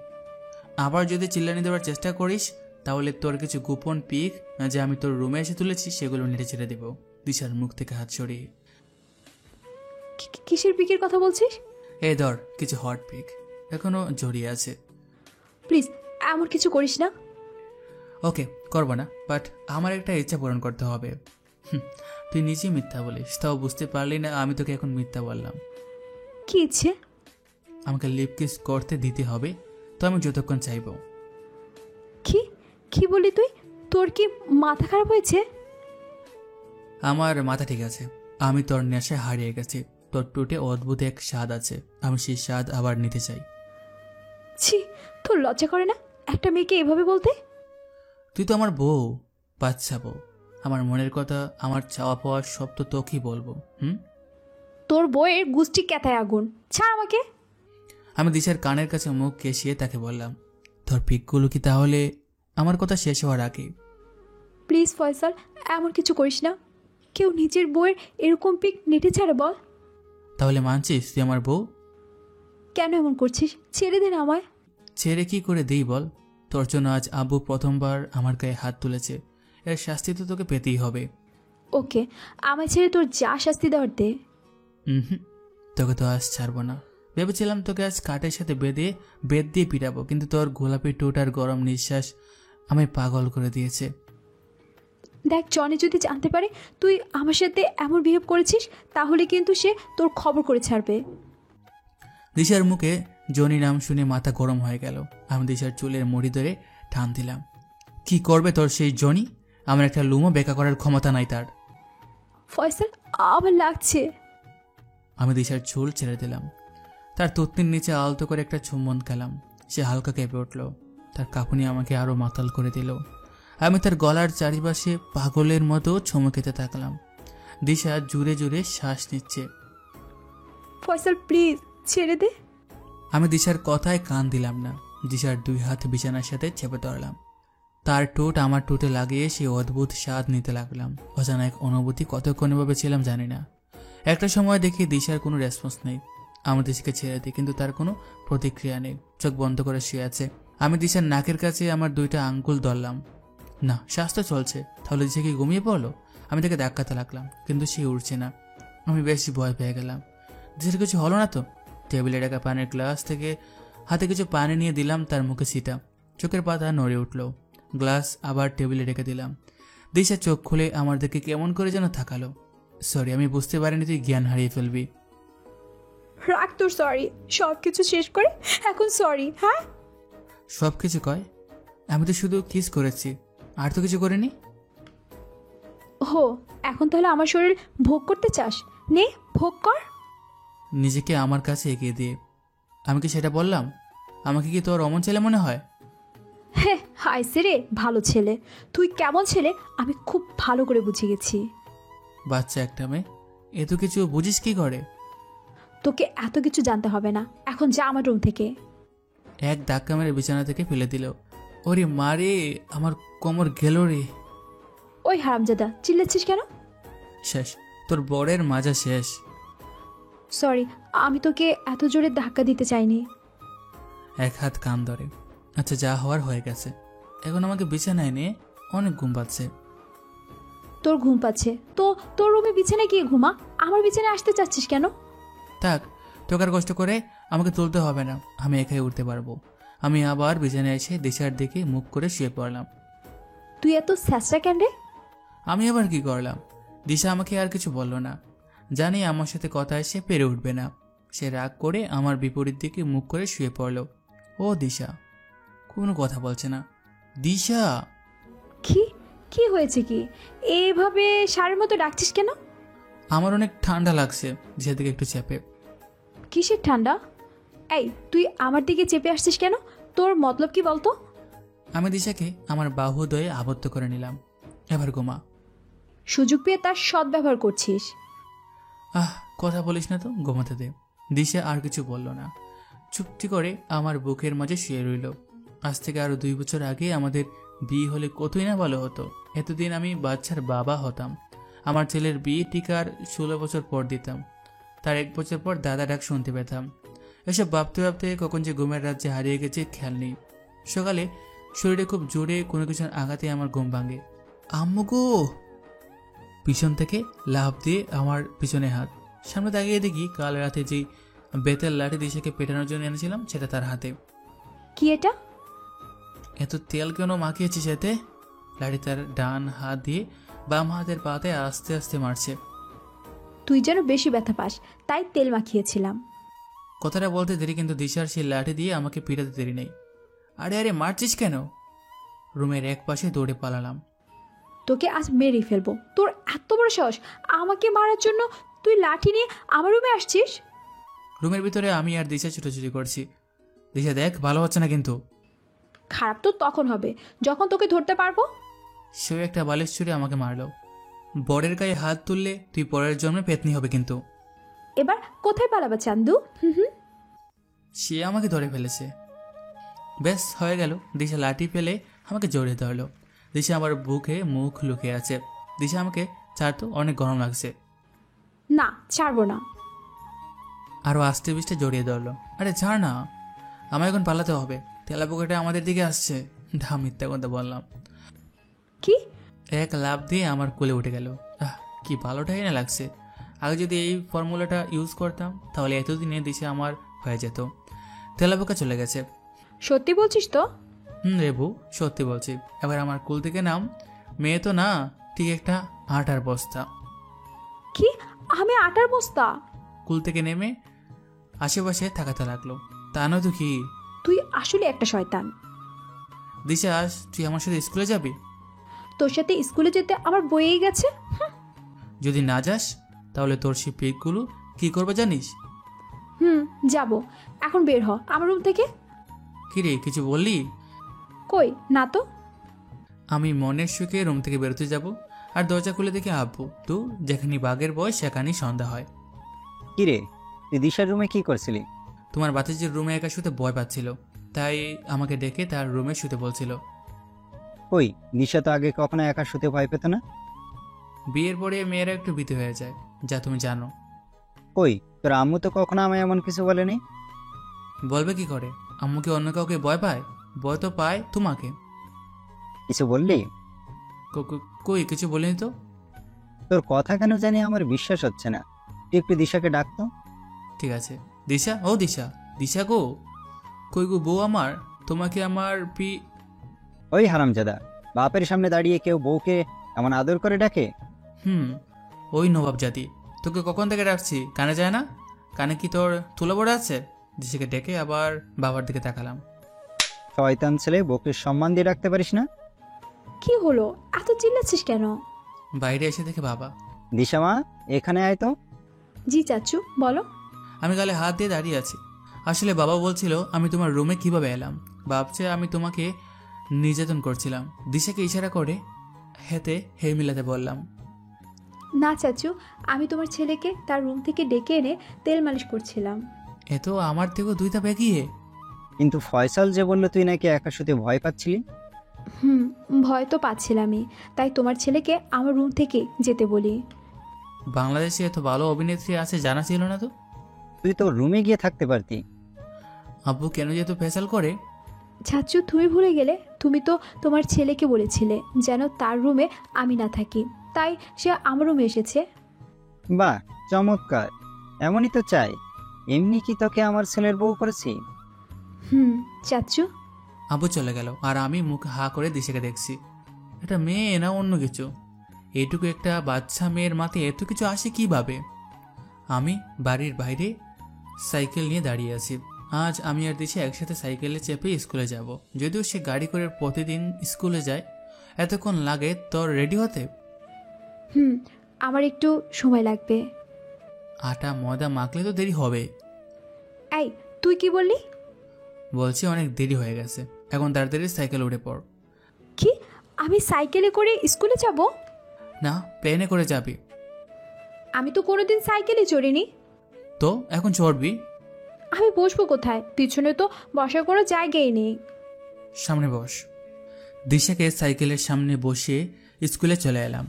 আবার যদি চিল্লানি দেওয়ার চেষ্টা করিস তাহলে তোর কিছু গোপন পিক যে আমি তোর রুমে এসে তুলেছি সেগুলো নেড়ে ছেড়ে দেবো। দিশার মুখ থেকে হাত সরিয়ে। কিসের পিকের কথা বলছিস? এই ধর কিছু হট পিক, এখনো জড়িয়ে আছে। প্লিজ এমন কিছু করিস না। ওকে, করবো না, বাট আমার একটা ইচ্ছা পূরণ করতে হবে। তুই নিজেই মিথ্যা বলিস, তাও বুঝতে পারলি না আমি তোকে এখন মিথ্যা বললাম। কি ইচ্ছে? আমাকে লিপ কিস করতে দিতে হবে, তো আমি যতক্ষণ চাইবো। কি কি বলি তুই? তোর কি মাথা খারাপ হয়েছে? আমার মাথা ঠিক আছে। আমি তোর নেশায় হারিয়ে গেছি। তোর টুটে অদ্ভুত এক স্বাদ আছে, আমি সেই স্বাদ আবার নিতে চাই। ছি, তোর লজ্জা করে না একটা মেয়েকে এভাবে বলতে? তুই তো আমার বউ, বাচ্চা বউ। আমার মনের কথা, আমার চাওয়া পাওয়া সব তো তোকেই বলবো। তোর বইয়ের গুষ্টি ক্যাথায় আগুন, ছাড় আমাকে। আমি দিশার কানের কাছে মুখ কেশিয়ে তাকে বললাম, তোর পিকগুলো কি তাহলে? আমার কথা শেষ হওয়ার আগে। প্লিজ ফয়সাল, এমন কিছু করিস না। কেউ নিজের বইয়ের এরকম পিক নেটে ছাড়ে বল? তাহলে মানছিস তুই আমার বউ? কেন এমন করছিস? ছেড়ে দে না আমায়। ছেড়ে কি করে দিই বল? তোর জন্য আজ আব্বু প্রথমবার আমার গায়ে হাত তুলেছে, এর শাস্তি তো তোকে পেতেই হবে। ওকে, আমায় ছেড়ে তোর যা শাস্তি দেওয়ার দে। হুম, তোকে তো আজ ছাড়বো না। ভেবেছিলাম তোকে আজ কাঠের সাথে বেঁধে বেত দিয়ে পিটাবো, কিন্তু তোর গোলাপি ঠোঁট আর গরম নিঃশ্বাস আমায় পাগল করে দিয়েছে। দেখ, জনি যদি জানতে পারে তুই আমার সাথে এমন বিহেভ করেছিস, তাহলে কিন্তু সে তোর খবর করে ছাড়বে। দিশার মুখে জনি নাম শুনে মাথা গরম হয়ে গেল। আমি দিশার চুলের মুড়ি ধরে টান দিলাম। কি করবে তোর সেই জনি? আমার একটা লুমো বেকা করার ক্ষমতা নাই তার। ফয়সাল, আমার লাগছে। আমি দিশার চুল ছেড়ে দিলাম। তার তত্ত্বের নিচে আলতো করে একটা চুম্বন খেলাম। সে হালকা কেঁপে উঠল। তার কাঁপুনি আমাকে আরও মাতাল করে দিল। আমি তার গলার চারিপাশে পাগলের মতো চুমু খেতে থাকলাম। দিশা জুড়ে জুড়ে শ্বাস নিচ্ছে। ফয়সাল প্লিজ ছেড়ে দে। আমি দিশার কথায় কান দিলাম না। দিশার দুই হাত বিছানার সাথে চেপে ধরলাম। তার ঠোঁট আমার ঠোঁটে লাগিয়ে সেই অদ্ভুত স্বাদ নিতে লাগলাম। অজানা এক অনুভূতি কতক্ষণ এভাবে ছিলাম জানি না। একটা সময় দেখি দিশার কোনো রেসপন্স নেই। আমি দিশাকে ছেড়ে দিই, কিন্তু তার কোনো প্রতিক্রিয়া নেই। চোখ বন্ধ করে শুয়ে আছে। আমি দিশার নাকের কাছে আমার দুইটা আঙ্গুল ধরলাম। না, শ্বাস তো চলছে। তাহলে দিশা কি ঘুমিয়ে পড়লো? আমি তাকে ধাক্কাতে লাগলাম, কিন্তু সে উঠছে না। আমি বেশি ভয় পেয়ে গেলাম। দিশার কিছু হলো না তো? টেবিলে রাখা পানির গ্লাস থেকে হাতে কিছু পানি নিয়ে দিলাম তার মুখে ছিটা। চোখের পাতা নড়ে উঠল। গ্লাস আবার টেবিলে রেখে দিলাম। দিশা চোখ খুলে আমার দিকে কেমন করে যেন তাকালো। সরি, আমি বুঝতে পারিনি তুই জ্ঞান হারিয়ে ফেলবি। রাখ তোর সরি, সব কিছু শেষ করে এখন সরি। হ্যাঁ, সব কিছু কয়? আমি তো শুধু কিস করেছি, আর তো কিছু করিনি। হো, এখন তাহলে আমার শরীর ভোগ করতে চাস? নে, ভোগ কর। নিজেকে আমার কাছে এগিয়ে দিয়ে। আমি কি সেটা বললাম? আমাকে কি তোর অমন ছেলে মনে হয়? হ্যাঁ, হাইসে রে ভালো ছেলে। তুই কেমন ছেলে আমি খুব ভালো করে বুঝে গেছি। বাচ্চা একটা মেয়ে, এত কিছু বুঝিস কি করে? তোকে এত কিছু জানতে হবে না, এখন যা আমার রুম থেকে। এক ধাক্কা মেরে বিছানা থেকে ফেলে দিল। ওরে মারে, আমার কোমর গেল রে। ওই হারামজাদা, চিল্লাচ্ছিস কেন? শেষ, তোর বরের মাজা শেষ। সরি, আমি তোকে এত জোরে ধাক্কা দিতে চাইনি। এক হাত কান ধরে। আচ্ছা, যা হওয়ার হয়ে গেছে। এখন আমাকে বিছানায় নিয়ে অনেক ঘুম পাচ্ছে। তোর ঘুম পাচ্ছে তো তোর রুমে বিছানায় গিয়ে ঘুমা। আমার বিছানায় আসতে চাচ্ছিস কেন? থাক, তোকে আর কষ্ট করে আমাকে তুলতে হবে না, আমি একাই উঠতে পারবো। আমি আবার বিছানায় এসে দিশার দিকে মুখ করে শুয়ে পড়লাম। তুই এত স্যাঁচড়া কেন রে? আমি আবার কি করলাম? দিশা আমাকে আর কিছু বলল না। জানি আমার সাথে কথা এসে পেরে উঠবে না। সে রাগ করে আমার বিপরীত দিকে মুখ করে শুয়ে পড়ল। ও দিশা, কোনো কথা বলছে না। দিশা! কি কি হয়েছে? কি এইভাবে সারের মতো ডাকছিস কেন? আমার অনেক ঠান্ডা লাগছে। দিশার দিকে একটু চেপে। কিসের ঠান্ডা? এই, তুই আমার দিকে চেপে আসছিস কেন? তোর মতলব কি বলতো? আমি দিশাকে আমার বাহুদয়ে আবদ্ধ করে নিলাম। এবার ঘুমা। সুযোগ পেয়ে তার সদ্ব্যবহার করছিস। কথা বলিস না তো, ঘুমাতে দে। দিশা আর কিছু বলল না। চুপটি করে আমার বুকের মাঝে শুয়ে রইল। আজ থেকে আরো 2 বছর আগে আমাদের বিয়ে হলে কতই না ভালো হতো। এতদিন আমি বাচ্চার বাবা হতাম। আমার ছেলের বিয়ে টিকার 16 বছর পর দিতাম। তার 1 বছর পর দাদা ডাক শুনতে পেতাম। এসব ভাবতে ভাবতে কখন যে ঘুমের রাজ্যে হারিয়ে গেছে খেয়াল নেই। সকালে শরীরে খুব জোরে কোনো কিছুর আঘাতে আমার ঘুম ভাঙে। আম্মু গো! পিছন থেকে লাফ দিয়ে আমার পিছনে হাত। সামনে তাকিয়ে দেখি কাল রাতে যেই বেতের লাঠি দিশাকে পেটানোর জন্য এনেছিলাম সেটা তার হাতে। কি এটা? এত তেল কেন মাখিয়েছিস এতে? লাঠি তার ডান হাত দিয়ে বাম হাতের পাতে আস্তে আস্তে মারছে। তুই যেন বেশি ব্যথা পাস, তাই তেল মাখিয়েছিলাম। কথাটা বলতে দেরি, কিন্তু দিশার সেই লাঠি দিয়ে আমাকে পিটাতে দেরি নেই। আরে আরে, মারছিস কেন? রুমের এক পাশে দৌড়ে পালালাম। তোকে আজ মেরেই ফেলবো। তোর এত বড় সাহস, আমাকে মারার জন্য তুই লাঠি নিয়ে আমার রুমে আসছিস? রুমের ভিতরে আমি আর দিশা ছুটোছুটি করছি। দিশা দেখ, ভালো হচ্ছে না কিন্তু। খারাপ তো তখন হবে যখন তোকে ধরতে পারবো। সেও একটা বালিশ ছুঁড়ে আমাকে মারলো। বরের গায়ে হাত তুললে তুই পরের জন্মে পেতনি হবে কিন্তু। এবার কোথায় পালাবা চান্দু? হুম হুম। সে আমাকে ধরে ফেলেছে। বেশ হয়ে গেল। দিশা লাঠি ফেলে আমাকে জড়িয়ে ধরলো। দিশা আমার বুকে মুখ লুকিয়ে আছে। দিশা আমাকে ছাড়তো, অনেক গরম লাগছে। না, ছাড়বো না। আরও আস্তে পিষ্টে জড়িয়ে ধরলো। আরে ছাড় না, আমার এখন পালাতে হবে। তেলাপোকাটা আমাদের দিকে আসছে। মিথ্যা কথা বললাম। কি? এক লাফ দিয়ে আমার কোলে উঠে গেল। কি ভালোটাই না লাগছে। আগে যদি এই ফর্মুলাটা ইউজ করতাম তাহলে এতদিনে দিশা আমার হয়ে যেত। তেলাপোকা চলে গেছে। সত্যি বলছিস তো? রেবু, সত্যি বলছি। এবার আমার কুল থেকে নাম। মেয়ে তো না, ঠিক একটা আটার বস্তা। কি? আমি আটার বস্তা? কুল থেকে নেমে আশেপাশে থাকাতে লাগলো। তা নয় তো কি। তুই আসলে একটা শয়তান। দিশা, আজ তুই আমার সাথে স্কুলে যাবি? তোর সাথে স্কুলে যেতে আমার বইয়েই গেছে। যদি না যাস তাহলে তোর সেই পিকগুলো কি করবে জানিস? যাব। এখন বের হ আমার রুম থেকে। কিরে, কিছু বললি? কই না তো। আমি মনের সুখে রুম থেকে বেরোতে যাব, আর দরজা খুলে দেখে আব্বু। তো যেখানে বাঘের বয়স সেখানেই সন্ধ্যা হয়। কিরে, তুই দিশার রুমে কি করছিলি? তোমার বাতিজির রুমে একা শুতে ভয় পাচ্ছিল, তাই আমাকে ডেকে তার রুমে শুতে বলছিল। কই, দিশা তো আগে কখনো একা শুতে ভয় পেত না। বিয়ের পরে মেয়েরা একটু ভীতু হয়ে যায়, যা তুমি জানো। কই, তোর আম্মু তো কখনো আমায় এমন কিছু বলেনি। বলবে কি করে? আম্মু কি অন্য কাউকে ভয় পায়? ভয় তো পায় তোমাকে। কিছু বললি? কই, কিছু বলিনি তো। তোর কথা কেন জানি আমার বিশ্বাস হচ্ছে না। তুই একটু দিশাকে ডাকতো। ঠিক আছে। দিশা, ও দিশা, দিশা গো। কই গো বউ আমার, তোমাকে আমার ওই হারামজাদা, বাপের সামনে দাঁড়িয়ে কেউ বউকে এমন আদর করে ডাকে? ওই নবাব জাতি। তোকে কখন থেকে ডাকছি, কানে যায় না? কানে কি তোর তুলো বড় আছে? দিশাকে ডেকে আবার বাবার দিকে তাকালাম। শয়তান ছেলে, বউকে সম্মান দিয়ে রাখতে পারিস না? কি হলো, এত চিল্লাচ্ছিস কেন? বাইরে এসে দেখে বাবা। দিশা মা, এখানে আয় তো। জি চাচু, বলো। আমি গালে হাত দিয়ে দাঁড়িয়ে আছি। আসলে বাবা বলছিল আমি তোমার রুমে কিভাবে এলাম। ভাবছে আমি তোমাকে নির্যাতন করছিলাম। দিশাকে ইশারা করে হেতে হে মিলাতে বললাম। না চাচু, আমি তোমার ছেলেকে তার রুম থেকে ডেকে এনে তেল মালিশ করছিলাম। এ তো আমার থেকেও দুইটা বেগিয়ে। কিন্তু ফয়সাল যে বললো তুই নাকি একা শুতে ভয় পাচ্ছিলি। ভয় তো পাচ্ছিলামই, তাই তোমার ছেলেকে আমার রুম থেকে যেতে বলি। বাংলাদেশে এত ভালো অভিনেত্রী আছে জানা ছিল না তো। তুই তো রুমে গিয়ে থাকতে পারতি। আব্বু কেন যেহেতু ফেসাল করে। চাচু, তুমি ভুলে গেলে, তুমি তো তোমার ছেলেকে বলেছিলে যেন তার রুমে আমি না থাকি, তাই সে আমার রুমে এসেছে। বাহ, চমৎকার। এমনই তো চাই। এমনি কি তোকে আমার ছেলের বউ করেছি? চাচু। আব্বু চলে গেল, আর আমি মুখ হা করে দিশাকে দেখছি। এটা মেয়ে না অন্য কিছু? এইটুকু একটা বাচ্চা মেয়ের মাথায় এত কিছু আসে কিভাবে? আমি বাড়ির বাইরে সাইকেল নিয়ে দাঁড়িয়ে আছি। আজ আমি আর দিশা একসাথে সাইকেলে চেপে স্কুলে যাব। যদিও সে গাড়ি করে প্রতিদিন স্কুলে যায়। এতক্ষণ লাগে তোর রেডি হতে? আমার একটু সময় লাগবে। আটা ময়দা মাখলে তো দেরি হবে। এই, তুই কি বললি? বলছি অনেক দেরি হয়ে গেছে, এখন তাড়াতাড়ি সাইকেল উঠে পড়। কি? আমি সাইকেলে করে স্কুলে যাব? না, প্লেনে করে যাবি। আমি তো কোনোদিন সাইকেলে চড়িনি। তো এখন চড়বি। আমি বসবো কোথায়? পিছনে তো বসার কোনো জায়গাই নেই। সামনে বস। দিশাকে সাইকেলের সামনে বসিয়ে স্কুলে চলে এলাম।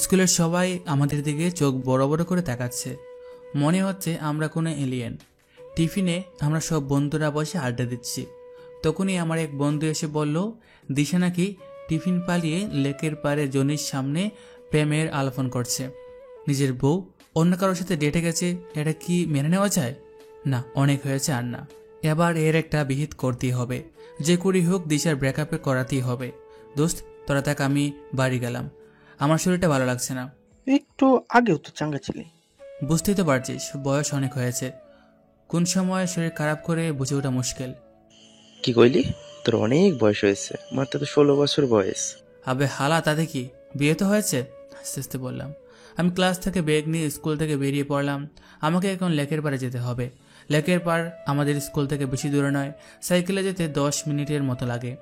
স্কুলের সবাই আমাদের দিকে চোখ বড় বড় করে তাকাচ্ছে। মনে হচ্ছে আমরা কোনো এলিয়েন। টিফিনে আমরা সব বন্ধুরা বসে আড্ডা দিচ্ছি। তখনই আমার এক বন্ধু এসে বলল, দিশা নাকি টিফিন পালিয়ে লেকের পাড়ে জনির সামনে প্রেমের আলাপন করছে। নিজের বউ অন্য কারোর সাথে ডেটে গেছে, এটা কি মেনে নেওয়া যায়? না, অনেক হয়েছে আর না। এবার এর একটা বিহিত করতেই হবে। যে করি হোক দিশার ব্রেকআপে করাতেই হবে। দোস্ত, তোরা থাক, আমি বাড়ি গেলাম। আমার শরীরটা ভালো লাগছে না। একটু আগেও তো চাঙ্গা ছিলি। বুঝতেই তো পারছিস, বয়স অনেক হয়েছে। কোন সময় শরীর খারাপ করে বুঝে ওঠা মুশকিল। কি কইলি? তোর অনেক বয়স হয়েছে, মাত্র তো 16 বছর বয়স। আবে হালা, তাতে কি? বিয়ে তো হয়েছে। আস্তে আস্তে বললাম। আমি ক্লাস থেকে ব্যাগ নিয়ে স্কুল থেকে বেরিয়ে পড়লাম। আমাকে এখন লেকের পাড়ে যেতে হবে। লেকের পার আমাদের স্কুল থেকে বেশি দূরে নয়, সাইকেলে যেতে 10 মিনিটের মতো লাগে।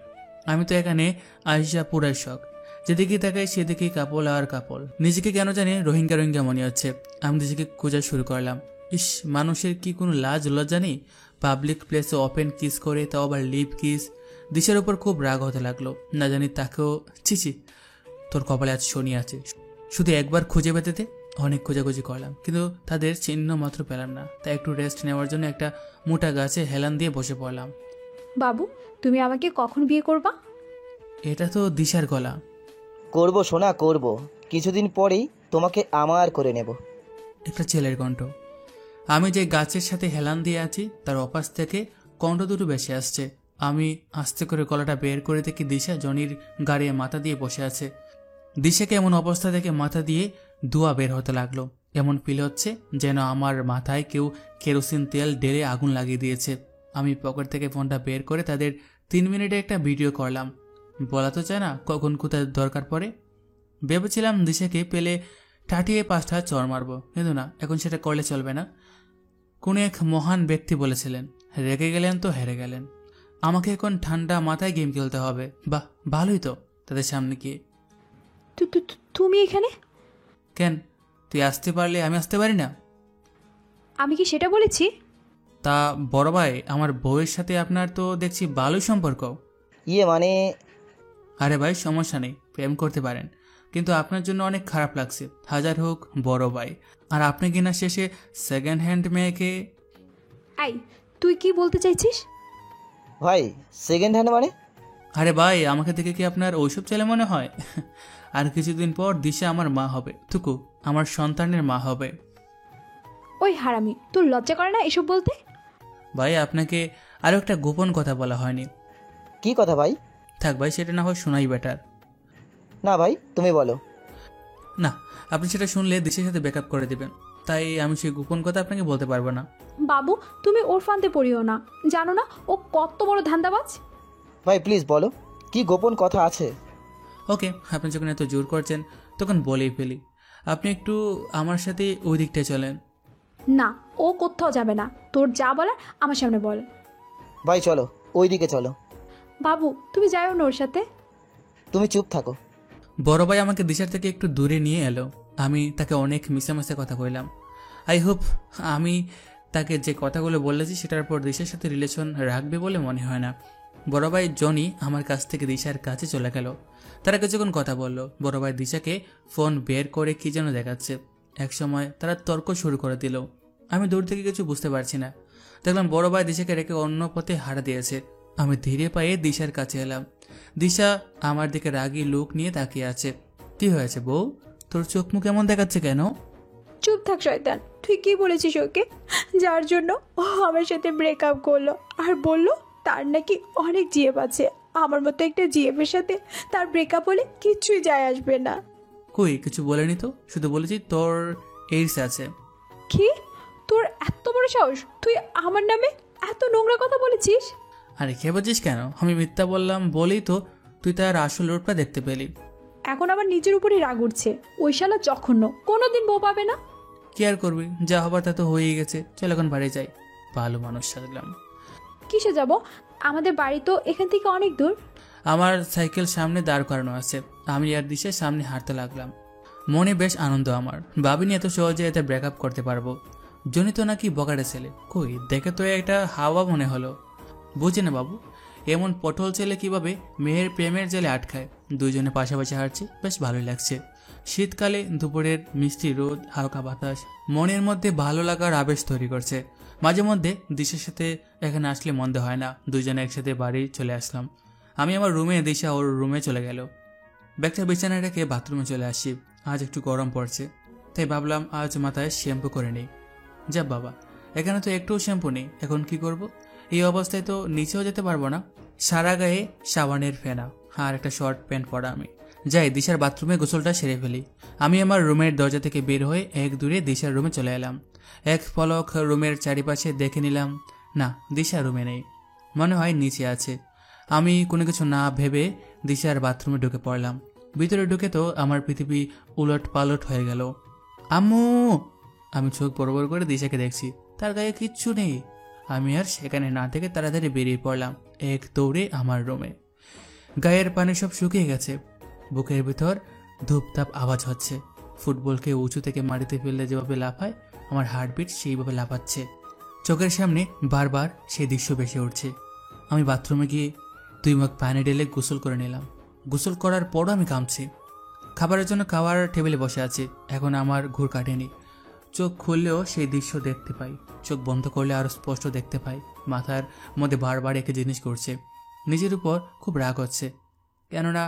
আমি তো এখানে আইসা পুরাই শখ, যেদিকে তাকাই সেদিকেই কাপল আর কাপল। নিজেকে কেন জানি রোহিঙ্গা রোহিঙ্গা মনে হচ্ছে। আমি নিজেকে খোঁজা শুরু করলাম। ইস, মানুষের কি কোনো লাজ লজ্জা নেই? পাবলিক প্লেসে ওপেন কিস করে, তাও আবার লিপ কিস। দিশার উপর খুব রাগ হতে লাগলো। না জানি তাকেও চিচি, তোর কপালে আজ শনি আছে, শুধু একবার খুঁজে পেতে দে। অনেক খোঁজাখুঁজি করলাম, কিন্তু তাদের চিহ্ন মাত্র পেলাম না। তাই একটু রেস্ট নেওয়ার জন্য একটা মোটা গাছে হেলান দিয়ে বসে পড়লাম। বাবু, তুমি আমাকে কখন বিয়ে করবা? এটা তো দিশার গলা। করব সোনা, করব। কিছুদিন পরেই তোমাকে আমার করে নেব। একটা ছেলের কণ্ঠ। আমি যে গাছের সাথে হেলান দিয়ে আছি তার অপাশ থেকে কণ্ঠ দুটো বেশি আসছে। আমি আস্তে করে গলাটা বের করে দেখি দিশা জনির গাড়িয়ে মাথা দিয়ে বসে আছে। দিশাকে এমন অবস্থা থেকে মাথা দিয়ে ধোঁয়া বের হতে লাগলো। এমন ফিল হচ্ছে যেন আমার মাথায় কেউ কেরোসিন তেল ঢেলে আগুন লাগিয়ে দিয়েছে। আমি পকেট থেকে ফোনটা বের করে তাদের 3 মিনিটে একটা ভিডিও করলাম। বলা তো চায় না কখন কোথায় দরকার পড়ে। ভেবেছিলাম দিশাকে পেলে ঠাটিয়ে 5টা চর মারবো, কিন্তু না, এখন সেটা করলে চলবে না। কোনো এক মহান ব্যক্তি বলেছিলেন, রেগে গেলেন তো হেরে গেলেন। আমাকে এখন ঠান্ডা মাথায় গেম খেলতে হবে। বাহ, ভালোই তো। তাদের সামনে গিয়ে, তুমি এখানে? কেন, তুই আসতে পারলে আমি আসতে পারি না? আমি কি সেটা বলেছি? তা বড় ভাই, আমার বউয়ের সাথে আপনার তো দেখছি ভালোই সম্পর্ক। মানে আরে ভাই, সমস্যা নেই, প্রেম করতে পারেন, কিন্তু আপনার জন্য অনেক খারাপ লাগছে। হাজার হোক বড় ভাই, আর আপনি কিনা শেষে সেকেন্ড হ্যান্ড মেয়েকে। আই, তুই কি বলতে চাইছিস? ভাই, সেকেন্ড হ্যান্ড মানে? আরে ভাই, আমাকে দেখে কি আপনার ওইসব ছেলে মনে হয়? আর কিছুদিন পর দিশা আমার মা হবে, টুকু আমার সন্তানের মা হবে। ওই হারামি, তোর লজ্জা করে না এসব বলতে? ভাই, আপনাকে আরও একটা গোপন কথা বলা হয়নি। কি কথা ভাই? থাক ভাই, সেটা না হয় শোনাই বেটার। না ভাই, তুমি বলো। না, আপনি সেটা শুনলে দিশার সাথে ব্যাকআপ করে দেবেন, তাই আমি সেই গোপন কথা আপনাকে বলতে পারবো না। বাবু, তুমি ওর ফান্দে পড়িও না। জানো না ও কত বড় ধান্দাবাজ? ভাই প্লিজ বলো, কি গোপন কথা আছে? ওকে, আপনি যখন এত জোর করছেন তখন বলেই ফেলি। আপনি একটু আমার সাথে ওই দিকটায় চলেন। না, ও কোথাও যাবে না। তোর যা বলার আমার সামনে বল। ভাই চলো, ওই দিকে চলো। বাবু, তুমি যাও না ওর সাথে। তুমি চুপ থাকো। বড় ভাই আমাকে দিশার থেকে একটু দূরে নিয়ে এলো। আমি তাকে অনেক মিশামিশা কথা কইলাম। আই হোপ আমি তাকে যে কথাগুলো বলেছি সেটার পর দিশার সাথে রিলেশন রাখবে বলে মনে হয় না। বড় ভাই জনি আমার কাছ থেকে দিশার কাছে চলে গেল। তারা কিছুক্ষণ কথা বললো। বড় ভাই দিশাকে ফোন বের করে কি যেন দেখাচ্ছে। এক সময় তারা তর্ক শুরু করে দিল। আমি দূর থেকে কিছু বুঝতে পারছি না। দেখলাম বড় ভাই দিশাকে রেখে অন্য পথে হারা দিয়েছে। আমি ধীরে পায়ে দিশার কাছে এলাম। দিশা আমার দিকে রাগী লুক নিয়ে তাকিয়ে আছে। কি হয়েছে বউ, তোর চোখ মুখ এমন দেখাচ্ছে কেন? চুপ থাক শয়তান। তুই কি বলেছিস ওকে, যার জন্য ও আমার সাথে ব্রেকআপ করলো আর বললো তার নাকি অনেক জিএফ আছে? আমার মতো একটা জিএফের সাথে তার ব্রেকআপ হলে কিচ্ছুই যায় আসবে না। কই, কিছু বলেনি তো, শুধু বলেছি তোর এইডস আছে। কি? তোর এত বড় সাহস, তুই আমার নামে এত নোংরা কথা বলেছিস? আরে খেপেছিস কেন? আমি মিথ্যা বললাম বলেই তো তুই তার আসল রূপটা দেখতে পেলি। এখন আবার নিজের উপরই রাগ উঠছে। ওই শালা জঘন্য, কোনোদিন বউ পাবে না। কি আর করবি, যা হবার তা তো হয়েই গেছে। চল এখন বাড়ি যাই। ভালো মানুষ সাজলাম। কিসে যাব? আমাদের বাড়ি তো এখান থেকে অনেক দূর। আমার সাইকেল সামনে দাঁড় করানো আছে। আমি আর দিশে সামনে হাঁটতে লাগলাম। মনে বেশ আনন্দ আমার। ভাবিনি এত সহজে এতে ব্রেকআপ করতে পারবো। জনি তো নাকি বকাটে ছেলে। কই, দেখে তো একটা হাওয়া মনে হলো। বুঝি না বাবু, এমন পটল ছেলে কিভাবে মেয়ের প্রেমের জেলে আটকায়। দুইজনে পাশাপাশি হাঁটছে, বেশ ভালোই লাগছে। শীতকালে দুপুরের মিষ্টি রোদ, হালকা বাতাস মনের মধ্যে ভালো লাগার আবেশ তৈরি করছে। মাঝে মধ্যে দিশার সাথে এখানে আসলে মন্দ হয় না। দুইজনে একসাথে বাড়ি চলে আসলাম। আমি আমার রুমে, দিশা ওর রুমে চলে গেল। ব্যাগটা বিছানায় রেখে বাথরুমে চলে আসি। আজ একটু গরম পড়ছে, তাই ভাবলাম আজ মাথায় শ্যাম্পু করে নিই। যা বাবা, এখানে তো একটুও শ্যাম্পু নেই। এখন কি করব? এই অবস্থায় তো নিচেও যেতে পারবো না। সারা গায়ে সাবানের ফেনা আর একটা শর্ট প্যান্ট পরা আমি যাই দিশার বাথরুমে গোসলটা সেরে ফেলি। আমি আমার রুমের দরজা থেকে বের হয়ে এক দূরে দিশার রুমে চলে এলাম। এক পলক রুমের চারিপাশে দেখে নিলাম। না, দিশা রুমে নেই, মনে হয় নিচে আছে। আমি কোনো কিছু না ভেবে দিশার বাথরুমে ঢুকে পড়লাম। ভিতরে ঢুকে তো আমার পৃথিবী উলট পালট হয়ে গেল। আম্মু! আমি চোখ বড় বড় করে দিশাকে দেখছি। তার গায়ে কিচ্ছু নেই। আমি আর সেখানে না থেকে তাড়াতাড়ি বেরিয়ে পড়লাম এক দৌড়ে আমার রুমে। গায়ের পানি সব শুকিয়ে গেছে, বুকের ভিতর ধূপধাপ আওয়াজ হচ্ছে। ফুটবলকে উঁচু থেকে মাটিতে ফেললে যেভাবে লাফায়, আমার হার্টবিট সেইভাবে লাফাচ্ছে। চোখের সামনে বারবার সেই দৃশ্য ভেসে উঠছে। আমি বাথরুমে গিয়ে 2 মগ পানি ঢেলে গোসল করে নিলাম। গোসল করার পরও আমি কামছি। খাবারের জন্য খাওয়ার টেবিলে বসে আছি। এখন আমার ঘুর কাটেনি। চোখ খুললেও সেই দৃশ্য দেখতে পাই, চোখ বন্ধ করলে আরও স্পষ্ট দেখতে পাই। মাথার মধ্যে বারবার একই জিনিস করছে। নিজের উপর খুব রাগ হচ্ছে, কেননা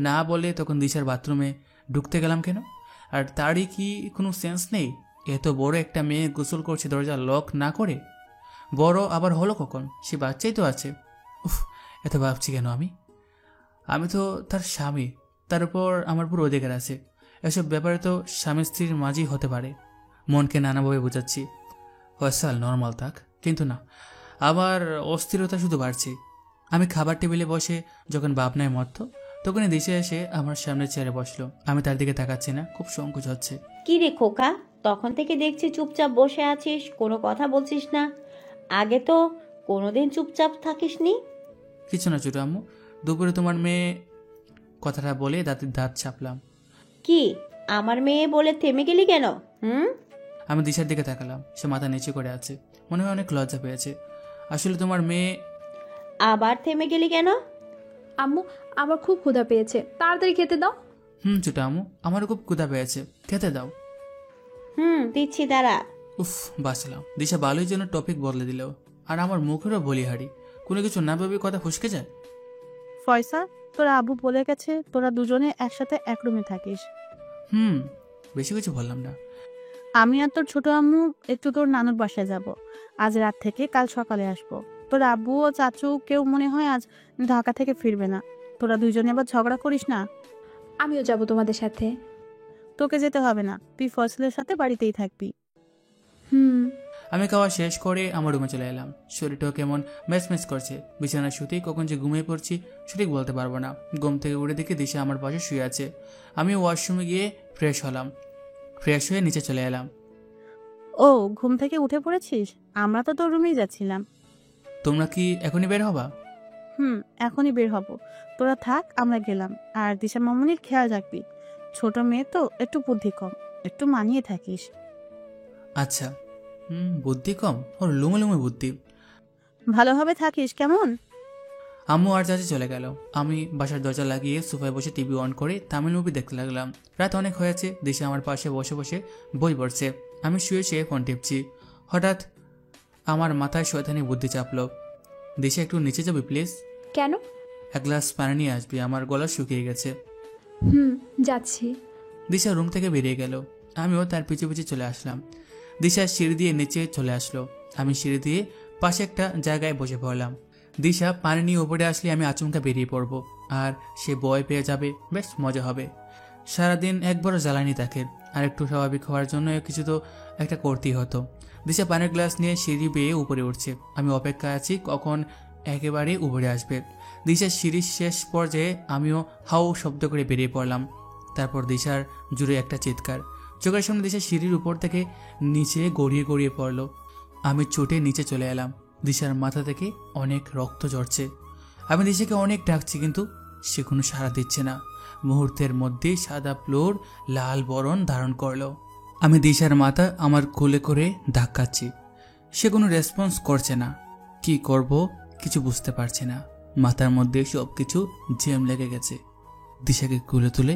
না বলে তখন দিশার বাথরুমে ঢুকতে গেলাম কেন? আর তারই কি কোনো সেন্স নেই? এত বড় একটা মেয়ে গোসল করছে দরজা লক না করে। বড় আবার হলো কখন? সে বাচ্চাই তো আছে। উফ, এত ভাবছি কেন আমি? আমি তো তার স্বামী, তার উপর আমার পুরো অধিকার আছে। এসব ব্যাপারে তো স্বামী স্ত্রীর মাঝেই হতে পারে। মনকে নানাভাবে বোঝাচ্ছি ফয়সাল নর্মাল থাক, কিন্তু না, আবার অস্থিরতা শুধু বাড়ছে। আমি খাবার টেবিলে বসে যখন ভাবনায় মত্ত, তখনই দিশা এসে আমার সামনে চেয়ারে বসলো। আমি তার দিকে তাকাচ্ছি না, খুব সংকোচ হচ্ছে। কি রে খোকা, তখন থেকে দেখছি চুপচাপ বসে আছিস, কোনো কথা বলছিস না। আগে তো কোনোদিন চুপচাপ থাকিসনি। কিছু না ছোট আম্মু, দুপুরে তোমার মেয়ে কথাটা বলে দাঁতের দাঁত চাপলাম। কি আমার মেয়ে বলে থেমে গেলি কেন? আমি দিশার দিকে তাকালাম, সে মাথা নিচু করে আছে, মনে হয় অনেক লজ্জা পেয়েছে। আসলে তোমার মেয়ে। আবার থেমে গেলি কেন? আম্মু, আমার খুব ক্ষুধা পেয়েছে, তাড়াতাড়ি খেতে দাও। ছোট আম্মু, আমারও খুব ক্ষুধা পেয়েছে, খেতে দাও। দিচ্ছি দাঁড়া। উফ, বাঁচলাম। দিশা ভালোই জন্য টপিক বদলে দিল, আর আমার মুখেরও বলিহারি। কোনো কিছু না ভেবে কথা ফসকে যায়। ফয়সাল, তোরা আবু বলে গেছে তোরা দুজনে একসাথে এক রুমে থাকিস। বেশি কিছু বললাম না। আমি আর তোর ছোট আম্মু একটু তোর নানুর বাসায় যাব। আজ রাত থেকে কাল সকালে আসবো। তোর আব্বু ও চাচু কেউ মনে হয় আজ ঢাকা থেকে ফিরবে না। তোরা দুইজনে আবার ঝগড়া করিস না। আমিও যাব তোমাদের সাথে। তোকে যেতে হবে না, তুই ফয়সালের সাথে বাড়িতেই থাকবি। আমি খাওয়া শেষ করে আমার রুমে চলে এলাম। শরীরটাও কেমন ম্যাচ করছে। বিছানায় শুতেই কখন যে ঘুমিয়ে পড়ছি সঠিক বলতে পারবো না। ঘুম থেকে উঠে দেখে দিশা আমার পাশে শুয়ে আছে। আমি ওয়াশরুমে গিয়ে ফ্রেশ হলাম। ফ্রেশ হয়ে নিচে চলে এলাম। ও, ঘুম থেকে উঠে পড়েছিস? আমরা তো তোর রুমেই যাচ্ছিলাম। তোমরা কি এখনই বের হবা? এখনই বের হব। তোরা থাক, আমরা গেলাম। আর দিশা মামুনির খেয়াল রাখবি। ছোট মেয়ে তো, একটু বুদ্ধি কম, একটু মানিয়ে থাকিস। আচ্ছা। বুদ্ধি কম? ওর লুমে লুমে বুদ্ধি। ভালোভাবে থাকিস কেমন? আম্মু আর চাচি চলে গেল। আমি বাসার দরজা লাগিয়ে সোফায় বসে টিভি অন করে তামিল মুভি দেখতে লাগলাম। রাত অনেক হয়েছে। দিশা আমার পাশে বসে বসে বই পড়ছে। আমি শুয়ে শুয়ে ফোন টিপছি। হঠাৎ আমার মাথায় শয়তানি বুদ্ধি চাপলো। দিশা, একটু নিচে যাবি প্লিজ? কেন? এক গ্লাস পানি নিয়ে আসবি, আমার গলা শুকিয়ে গেছে। যাচ্ছি। দিশা রুম থেকে বেরিয়ে গেল। আমিও তার পিছু পিছু চলে আসলাম। দিশা সিঁড়ি দিয়ে নিচে চলে আসলো। আমি সিঁড়ি দিয়ে পাশে একটা জায়গায় বসে পড়লাম। দিশা পানি নিয়ে উপরে আসলে আমি আচমকা বেরিয়ে পড়ব, আর সে ভয় পেয়ে যাবে। বেশ মজা হবে। সারাদিন একবারও জ্বালানি তাকে, আর একটু স্বাভাবিক হওয়ার জন্য কিছু তো একটা করতেই হতো। দিশা পানির গ্লাস নিয়ে সিঁড়ি বেয়ে উপরে উঠছে। আমি অপেক্ষায় আছি কখন একেবারে উপরে আসবে। দিশার সিঁড়ির শেষ পর্যায়ে আমিও হাউ শব্দ করে বেরিয়ে পড়লাম। তারপর দিশার জুড়ে একটা চিৎকার। চোখের সামনে দিশা সিঁড়ির উপর থেকে নিচে গড়িয়ে গড়িয়ে পড়ল। আমি ছুটে নিচে চলে এলাম। দিশার মাথা থেকে অনেক রক্ত ঝরছে। আমি দিশাকে অনেক ডাকছি, কিন্তু সে কোনো সাড়া দিচ্ছে না। মুহূর্তের মধ্যেই সাদা ফ্লোর লাল বরণ ধারণ করলো। আমি দিশার মাথা আমার কোলে করে ধাক্কাচ্ছি। সে কোনো রেসপন্স করছে না। কি করব কিছু বুঝতে পারছি না। মাথার মধ্যে সব কিছু জ্যাম লেগে গেছে। দিশাকে কোলে তুলে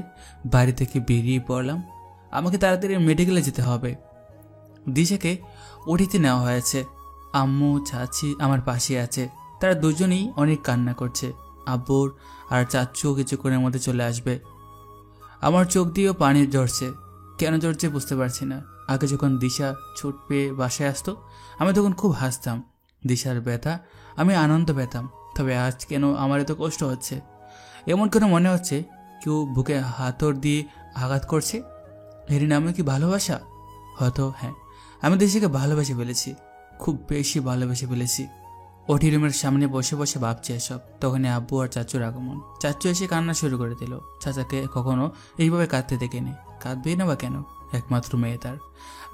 বাড়ি থেকে বেরিয়ে পড়লাম। আমাকে তাড়াতাড়ি মেডিকেলে যেতে হবে। দিশাকে ওটিতে নেওয়া হয়েছে। আম্মু চাচি আমার পাশে আছে। তারা দুজনেই অনেক কান্না করছে। আব্বুর আর চাচুও কিছুক্ষণের মধ্যে চলে আসবে। আমার চোখ দিয়েও পানি ঝরছে। কেন ঝরছে বুঝতে পারছি না। আগে যখন দিশা ছুট পেয়ে বাসায় আসতো, আমি তখন খুব হাসতাম। দিশার ব্যথা আমি আনন্দ পেতাম। তবে আজ কেন আমার এত কষ্ট হচ্ছে? এমন কেন মনে হচ্ছে কেউ বুকে হাতর দিয়ে আঘাত করছে? এর নামে কি ভালোবাসা? হয়তো হ্যাঁ, আমি দিশাকে ভালোবেসে ফেলেছি, খুব বেশি ভালোবেসে ফেলেছি। ওটি রুমের সামনে বসে বসে ভাবছি এসব। তখনই আব্বু আর চাচুর আগমন। চাচু এসে কান্না শুরু করে দিল। চাচাকে কখনো এইভাবে কাঁদতে দেখিনি। কাঁদবেই না বা কেন? একমাত্র মেয়ে তার।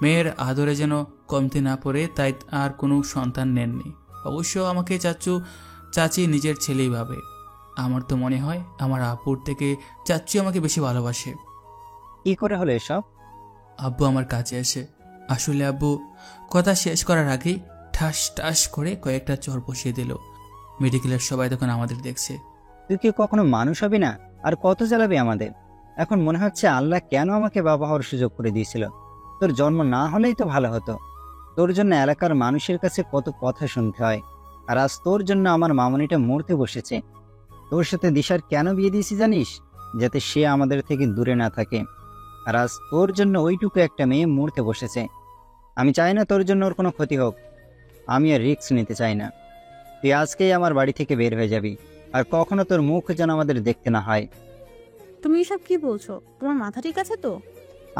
মেয়ের আদরে যেন কমতি না পড়ে তাই আর কোনো সন্তান নেননি। অবশ্য আমাকে চাচি নিজের ছেলেই ভাবে। আমার তো মনে হয় আমার আব্বুর থেকে চাচি আমাকে বেশি ভালোবাসে। কি করে হলো এসব? আব্বু আমার কাছে আসে। আসলে আব্বু কথা শেষ করার আগেই ঠাস ঠাস করে কয়েকটা চর বসিয়ে দিল। মেডিকেলের সবাই তখন আমাদের দেখছে। তুই কি কখনো মানুষ হবি না? আর কত জ্বালাবি আমাদের? এখন মনে হচ্ছে আল্লাহ কেন আমাকে বাবা হওয়ার সুযোগ করে দিয়েছিল। তোর জন্ম না হলেই তো ভালো হতো। তোর জন্য এলাকার মানুষের কাছে কত কথা শুনতে হয়, আর আজ তোর জন্য আমার মামনিটা মরতে বসেছে। তোর সাথে দিশার কেন বিয়ে দিয়েছি জানিস? যাতে সে আমাদের থেকে দূরে না থাকে। আর আজ তোর জন্য ওইটুকু একটা মেয়ে মরতে বসেছে। আমি চাই না তোর জন্য ওর কোনো ক্ষতি হোক। আমি আর রিস্ক নিতে চাই না। তুই আজকেই আমার বাড়ি থেকে বের হয়ে যাবি, আর কখনো তোর মুখ যেন আমাদের দেখতে না হয়। তুমি এসব কি বলছো? তোমার মাথা ঠিক আছে তো?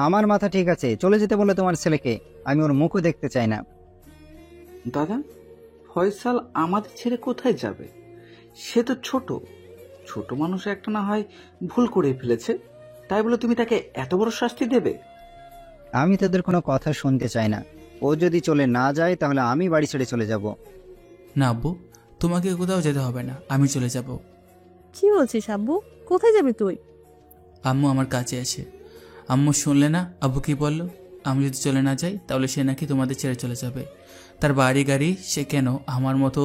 আমার মাথা ঠিক আছে, চলে যেতে বলে তোমার ছেলেকে। আমি ওর মুখও দেখতে চাই না। দাদা, ফয়সাল আমাদের ছেড়ে কোথায় যাবে? সে তো ছোট ছোট মানুষ, একটা না হয় ভুল করে ফেলেছে, তাই বলে তুমি তাকে এত বড় শাস্তি দেবে? আমি তাদের কোনো কথা শুনতে চাই না। ও যদি চলে না যায় তাহলে আমি বাড়ি ছেড়ে চলে যাব। না আব্বু, তোমাকে কোথাও যেতে হবে না, আমি চলে যাব। কি বলছিস আব্বু? কোথায় যাবি তুই? আম্মু আমার কাছে আসে। আম্মু শুনলে না আব্বু কি বললো? আমি যদি চলে না যাই তাহলে সে নাকি তোমাদের ছেড়ে চলে যাবে। তার বাড়ি গাড়ি, সে কেন আমার মতো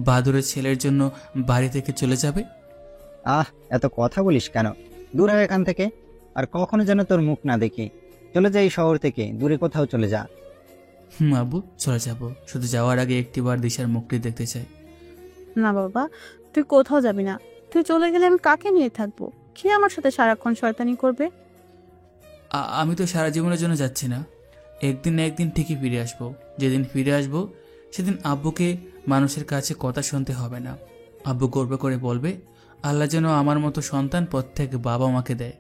বাদুরের ছেলের জন্য বাড়ি থেকে চলে যাবে? এত কথা বলিস কেন? দূর হয় এখান থেকে, আর কখনো যেন তোর মুখ না দেখি। চলে যাই শহর থেকে, দূরে কোথাও চলে যা। আব্বু চলে যাব, শুধু যাওয়ার আগে একটিবার দিশার মুখটি দেখতে চাই। না বাবা, তুই কোথাও যাবি না। তুই চলে গেলে আমি কাকে নিয়ে থাকবো? কে আমার সাথে সারাক্ষণ শয়তানি করবে? আমি তো সারা জীবনের জন্য যাচ্ছি না, একদিন না একদিন ঠিকই ফিরে আসবো। যেদিন ফিরে আসবো সেদিন আব্বুকে মানুষের কাছে কথা শুনতে হবে না। আব্বু গর্ব করে বলবে, আল্লাহ যেন আমার মতো সন্তান প্রত্যেক বাবা মাকে দেয়।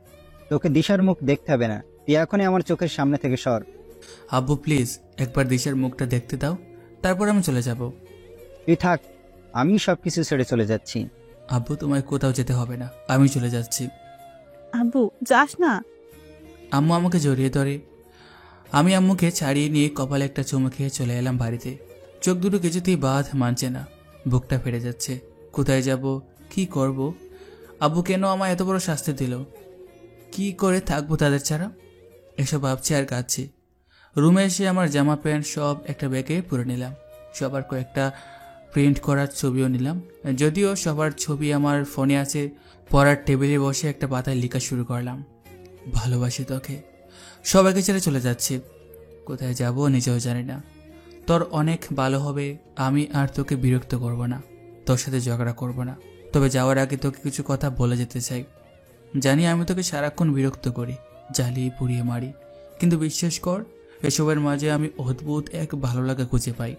তোকে দিশার মুখ দেখতে হবে না, তুই এখনই আমার চোখের সামনে থেকে সর। আব্বু প্লিজ একবার দিশার মুখটা দেখতে দাও, তারপর আমি চলে যাব। তুই থাক, আমি সবকিছু ছেড়ে চলে যাচ্ছি। আব্বু তোমায় কোথাও যেতে হবে না, আমি চলে যাচ্ছি। আব্বু যাস না। আম্মু আমাকে জড়িয়ে ধরে। আমি আম্মুকে ছাড়িয়ে নিয়ে কপালে একটা চুমু খেয়ে চলে এলাম বাড়িতে। চোখ দুটো কিছুতেই বাঁধ মানছে না, বুকটা ফেটে যাচ্ছে। কোথায় যাব, কি করব? আব্বু কেন আমায় এত বড় শাস্তি দিল? কি করে থাকবো তাদের ছাড়া? এসব ভাবছি আর কাঁদছি। রুমে এসে আমার জামা প্যান্ট সব একটা ব্যাগে পুরে নিলাম। সবার কয়েকটা প্রিন্ট করার ছবিও নিলাম, যদিও সবার ছবি আমার ফোনে আছে। পড়ার টেবিলে বসে একটা পাতায় লেখা শুরু করলাম, ভালোবাসি তোকে। সবাইকে ছেড়ে চলে যাচ্ছি, কোথায় যাব নিজেও জানি না। তোর অনেক ভালো হবে, আমি আর তোকে বিরক্ত করব না, তোর সাথে ঝগড়া করব না। তবে যাওয়ার আগে তোকে কিছু কথা বলে যেতে চাই। জানি আমি তোকে সারাক্ষণ বিরক্ত করি, জ্বালিয়ে পুড়িয়ে মারি, কিন্তু বিশ্বাস কর এসবের মাঝে আমি অদ্ভুত এক ভালো লাগা খুঁজে পাই।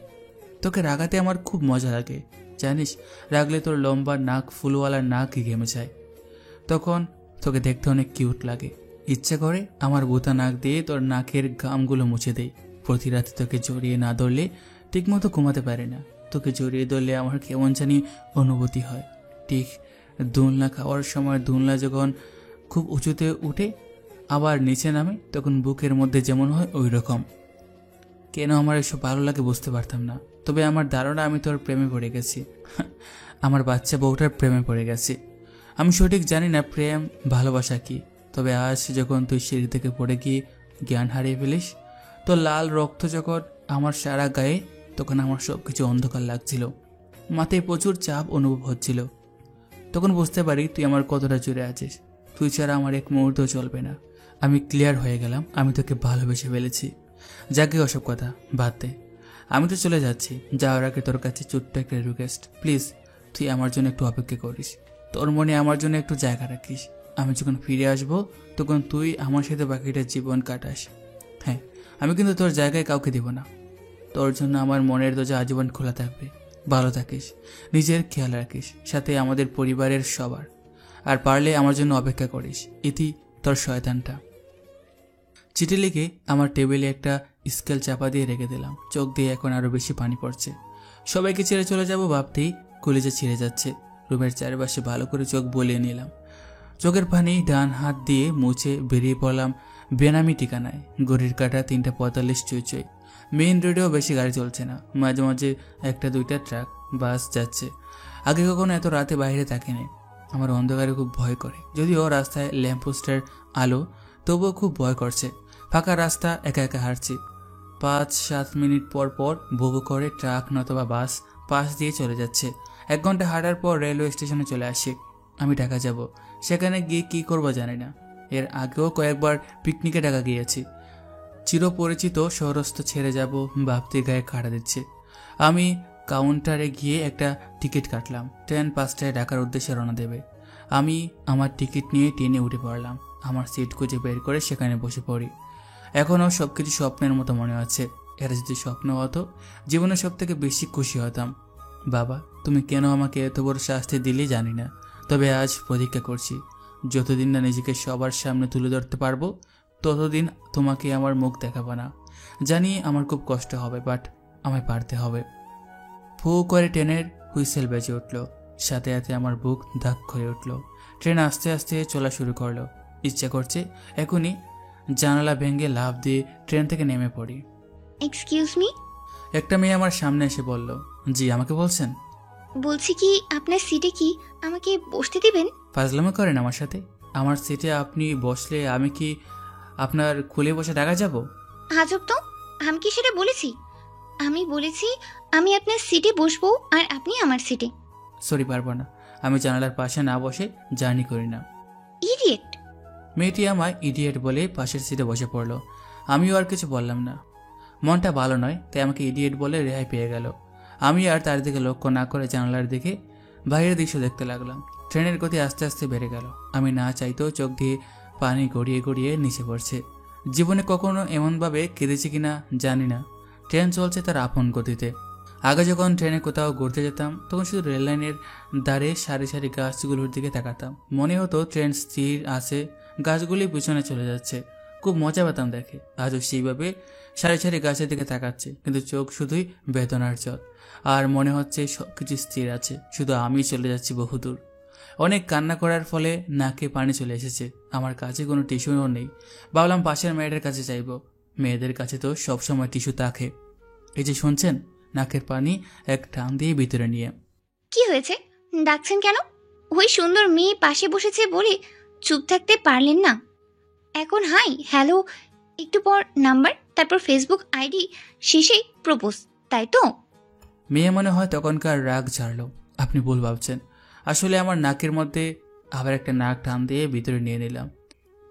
তোকে রাগাতে আমার খুব মজা লাগে, জানিস? রাগলে তোর লম্বা নাক, ফুলওয়ালা নাক ঘেমে যায়। তখন তোকে দেখতে অনেক কিউট লাগে। ইচ্ছে করে আমার বোতা নাক দিয়ে তোর নাকের গামগুলো মুছে দেই। প্রতি রাতে তোকে জড়িয়ে না ধরলে ঠিকমতো ঘুমাতে পারে না। তোকে জড়িয়ে ধরলে আমার কেমন জানি অনুভূতি হয়। ঠিক দোলনা খাওয়ার সময় দোলনা যখন খুব উঁচুতে উঠে আবার নিচে নামে, তখন বুকের মধ্যে যেমন হয় ওই রকম। কেন আমার এসব ভালো লাগে বুঝতে পারতাম না, তবে আমার ধারণা আমি তোর প্রেমে পড়ে গেছি। আমার বাচ্চা বউটার প্রেমে পড়ে গেছি। আমি সঠিক জানি না প্রেম ভালোবাসা কি, তবে আজ যখন তুই সিঁড়ি থেকে পড়ে গিয়ে জ্ঞান হারিয়ে ফেলিস, তোর লাল রক্ত যখন আমার সারা গায়ে, তখন আমার সব কিছু অন্ধকার লাগছিল, মাথায় প্রচুর চাপ অনুভব হচ্ছিল। তখন বুঝতে পারি তুই আমার কতটা জুড়ে আছিস। তুই ছাড়া আমার এক মুহূর্ত চলবে না। আমি ক্লিয়ার হয়ে গেলাম, আমি তোকে ভালোবেসে ফেলেছি। যাকে ওসব কথা বাদ দে, আমি তো চলে যাচ্ছি। যাওয়ার আগে তোর কাছে ছোট্ট একটা রিকোয়েস্ট, প্লিজ তুই আমার জন্য একটু অপেক্ষা করিস, তোর মনে আমার জন্য একটু জায়গা রাখিস। আমি যখন ফিরে আসবো তখন তুই আমার সাথে বাকিটা জীবন কাটাস। হ্যাঁ, আমি কিন্তু তোর জায়গায় কাউকে দিব না। তোর জন্য আমার মনের দরজা আজীবন খোলা থাকবে। ভালো থাকিস, নিজের খেয়াল রাখিস, সাথে আমাদের পরিবারের সবার। আর পারলে আমার জন্য অপেক্ষা করিস। ইতি তোর শয়তানটা। চিঠি লিখে আমার টেবিলে একটা স্কেল চাপা দিয়ে রেখে দিলাম। চোখ দিয়ে এখন আরো বেশি পানি পড়ছে। সবাইকে ছেড়ে চলে যাব ভাবতেই কলিজা ছিঁড়ে যাচ্ছে। রুমের চারপাশে ভালো করে চোখ বলিয়ে নিলাম। চোখের পানি ডান হাত দিয়ে মুছে বেরিয়ে পড়লাম বেনামি ঠিকানায়, ঘড়ির কাঁটা 3:45 চুই। মেইন রোডেও বেশি গাড়ি চলছে না, মাঝে মাঝে একটা দুইটা ট্রাক বাস যাচ্ছে। আগে কখনো এত রাতে বাইরে থাকিনি। আমার অন্ধকারে খুব ভয় করে, যদিও রাস্তায় ল্যাম্পপোস্টের আলো, তবুও খুব ভয় করছে। ফাঁকা রাস্তা, একা একা হাঁটছি। 5-7 মিনিট পর পর ভোগো করে ট্রাক নতবা বাস পাশ দিয়ে চলে যাচ্ছে। 1 ঘন্টা হাঁটার পর রেলওয়ে স্টেশনে চলে আসি। আমি ঢাকা যাব, সেখানে গিয়ে কি করবো জানি না। এর আগেও কয়েকবার পিকনিকে ঢাকা গিয়েছি। চিরপরিচিত শহরস্থ ছেড়ে যাব ভাবতে গায়ে কাটা দিচ্ছে। আমি কাউন্টারে গিয়ে একটা টিকিট কাটলাম। ট্রেন 5টায় ঢাকার উদ্দেশ্যে রওনা দেবে। আমি আমার টিকিট নিয়ে ট্রেনে উঠে পড়লাম। আমার সিট খুঁজে বের করে সেখানে বসে পড়ি। এখনও সবকিছু স্বপ্নের মতো মনে হচ্ছে। এটা যদি স্বপ্ন হতো, জীবনে সব থেকে বেশি খুশি হতাম। বাবা, তুমি কেন আমাকে এত বড় শাস্তি দিলে জানি না, তবে আজ প্রতীক্ষা করছি। যতদিন না নিজেকে সবার সামনে তুলে ধরতে পারবো, ততদিন তোমাকে আমার মুখ দেখাবো না। জানি আমার খুব কষ্ট হবে, বাট আমায় পারতে হবে। ফু করে ট্রেনের হুইসেল বেজে উঠল, সাথে সাথে আমার বুক ধাক হয়ে উঠল। ট্রেন আস্তে আস্তে চলা শুরু করলো। ইচ্ছা করছে এখনই জানালা ভেঙে লাফ দিয়ে ট্রেন থেকে নেমে পড়ি। Excuse me. একটা মেয়ে আমার সামনে এসে বলল, জি আমাকে বলছেন? বলছি কি আপনার সিটে কি আমাকে বসতে দিবেন? ফাজলামো করেন আমার সাথে? আমার সিটে আপনি বসলে আমি কি আপনার খুলে বসে ঢাকা যাব? আজব তো, আমি কি সেটা বলেছি? আমি বলেছি আমি আপনার সিটে বসবো আর আপনি আমার সিটে। সরি, পারবো না। আমি জানালার পাশে না বসে জার্নি করি না। ইডিয়েট। মেয়েটি আমায় ইডিয়েট বলে পাশের সিটে বসে পড়লো। আমিও আর কিছু বললাম না। মনটা ভালো নয়, তাই আমাকে ইডিয়েট বলে রেহাই পেয়ে গেল। আমি আর তার দিকে লক্ষ্য না করে জানালার দিকে বাইরের দৃশ্য দেখতে লাগলাম। ট্রেনের গতি আস্তে আস্তে বেড়ে গেল। আমি না চাইতেও চোখ দিয়ে পানি গড়িয়ে গড়িয়ে নিচে পড়ছে। জীবনে কখনো এমনভাবে কেঁদেছি কিনা জানি না। ট্রেন চলছে তার আপন গতিতে। আগে যখন ট্রেনে কোথাও ঘুরতে যেতাম, তখন শুধু রেললাইনের ধারে সারি সারি গাছগুলোর দিকে তাকাতাম। মনে হতো ট্রেন স্থির আছে, গাছগুলি পিছনে চলে যাচ্ছে। খুব মজা পেতাম দেখে। আজও সেইভাবে সারি সারি গাছের দিকে তাকাচ্ছে, কিন্তু চোখ শুধুই বেদনার জল। আর মনে হচ্ছে সবকিছু স্থির আছে, শুধু আমি চলে যাচ্ছি বহুদূর। অনেক কান্না করার ফলে নাকে পানি চলে এসেছে। আমার কাছে কোনো টিস্যুও নেই। ভাবলাম পাশের মেয়েদের কাছে চাইব। মেয়েদের কাছে তো সবসময় টিস্যু থাকে। এই যে শুনছেন, নাকের পানি এক টান দিয়ে ভিতরে নিয়ে। কি হয়েছে, ডাকছেন কেন? ওই সুন্দর মেয়ে পাশে বসেছে বলে চুপ থাকতে পারলেন না? এখন হাই হ্যালো, একটু পর নাম্বার, তারপর ফেসবুক আইডি, শেষে প্রপোজ, তাই তো? মেয়ে মনে হয় তখনকার রাগ ঝাড়ল। আপনি ভুল ভাবছেন। আসলে আমার নাকের মধ্যে আবার একটা নাক টান দিয়ে ভিতরে নিয়ে নিলাম।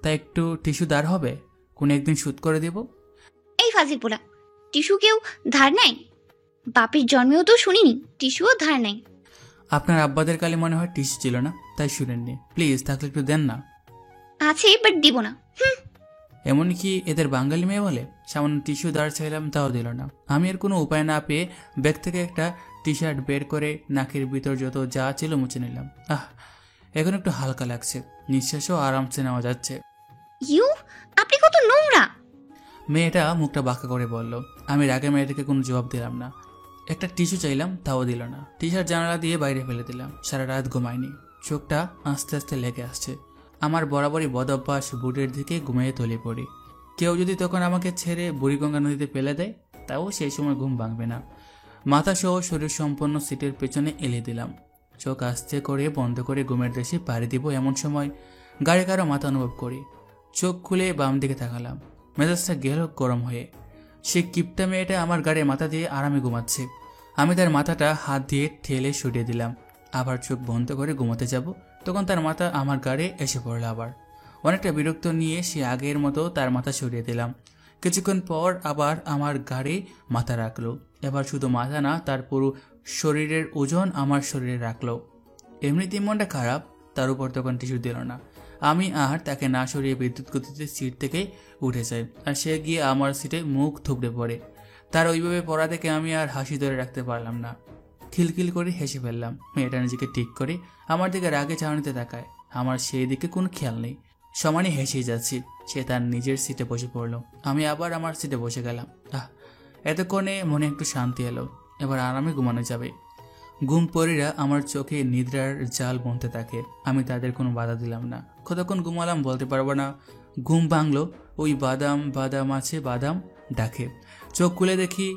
তা একটু টিস্যু দাঁড় হবে? কোন একদিন শুট করে দেব। এই ফাজিল পোলা, টিস্যু কেউ ধার নাই? বাপের জন্মেও তো শুনিনি টিস্যুও ধার নাই। আপনার আব্বাদের কালে মনে হয় টিস্যু ছিল না, তাই শুনেননি। প্লিজ থাকলে একটু দেন না। আছে বাট দিব না। এমনকি এদের বাঙালি মেয়ে বলে? সামান্য টিস্যু দাঁড় চাইলাম, তাও দিল না। আমি এর কোনো উপায় না পেয়ে ব্যাগ থেকে একটা টি শার্ট বের করে নাকের ভিতর যত যা ছিল মুছে নিলাম। এখন একটু হালকা লাগছে, নিঃশ্বাসও আরামসে নেওয়া যাচ্ছে। ইউ, আপনি কত নোংরা! মেয়েটা মুখটা বাঁকা করে বলল। আমি রাগে মেয়েটাকে কোনো জবাব দিলাম না। একটা টিস্যু চাইলাম, তাও দিল না। টি শার্ট জানালা দিয়ে বাইরে ফেলে দিলাম। সারা রাত ঘুমাইনি। চোখটা আস্তে আস্তে লেগে আসছে। আমার বরাবরই বদ অভ্যাস, বুটের দিকে ঘুমিয়ে তলে পড়ি। কেউ যদি তখন আমাকে ছেড়ে বুড়িগঙ্গা নদীতে ফেলে দেয়, তাও সেই সময় ঘুম ভাঙবে না। মাথা সহ শরীর সম্পন্ন সিটের পেছনে এলে দিলাম। চোখ আস্তে করে বন্ধ করে ঘুমের দেশে পাড়ি দিব এমন সময় গাড়ি কারো মাথা অনুভব করি। চোখ খুলে বাম দিকে তাকালাম। মেজাজটা গেল গরম হয়ে। সে কিপটা মেয়েটা আমার গাড়ির মাথা দিয়ে আরামে ঘুমাচ্ছে। আমি তার মাথাটা হাত দিয়ে ঠেলে সরিয়ে দিলাম। আবার চোখ বন্ধ করে ঘুমাতে যাব, তখন তার মাথা আমার গাড়ি এসে পড়ল। আবার অনেকটা বিরক্ত নিয়ে সে আগের মতো তার মাথা সরিয়ে দিলাম। কিছুক্ষণ পর আবার আমার গাড়ি মাথা রাখলো। এবার শুধু মাথা না, তার পুরো শরীরের ওজন আমার শরীরে রাখলো। এমনিতেই মনটা খারাপ, তার উপর তখন টিস্যু দিল না। আমি আর তাকে না সরিয়ে বিদ্যুৎ গতিতে সিট থেকে উঠে যাই, আর সে গিয়ে আমার সিটে মুখ থুবড়ে পড়ে। তার ওইভাবে পড়া দেখে আমি আর হাসি ধরে রাখতে পারলাম না। খিলখিল করে হেসে ফেললাম। মেয়েটা নিজেকে ঠিক করে আমার দিকে রাগে চাউনিতে তাকায়। আমার সেই দিকে কোনো খেয়াল নেই, সমানে হেসেই যাচ্ছি। সে তার নিজের সিটে বসে পড়লো। আমি আবার আমার সিটে বসে গেলাম। এতক্ষণে মনে একটু শান্তি এলো। এবার আরামে ঘুমানো যাবে। ঘুম পরীরা আমার চোখে নিদ্রার জাল বুনতে থাকে। আমি তাদের কোনো বাধা দিলাম না। কতক্ষণ ঘুমালাম বলতে পারবো না। ঘুম ভাঙলো ওই বাদাম বাদাম আছে বাদাম ডাকে। চোখ খুলে দেখি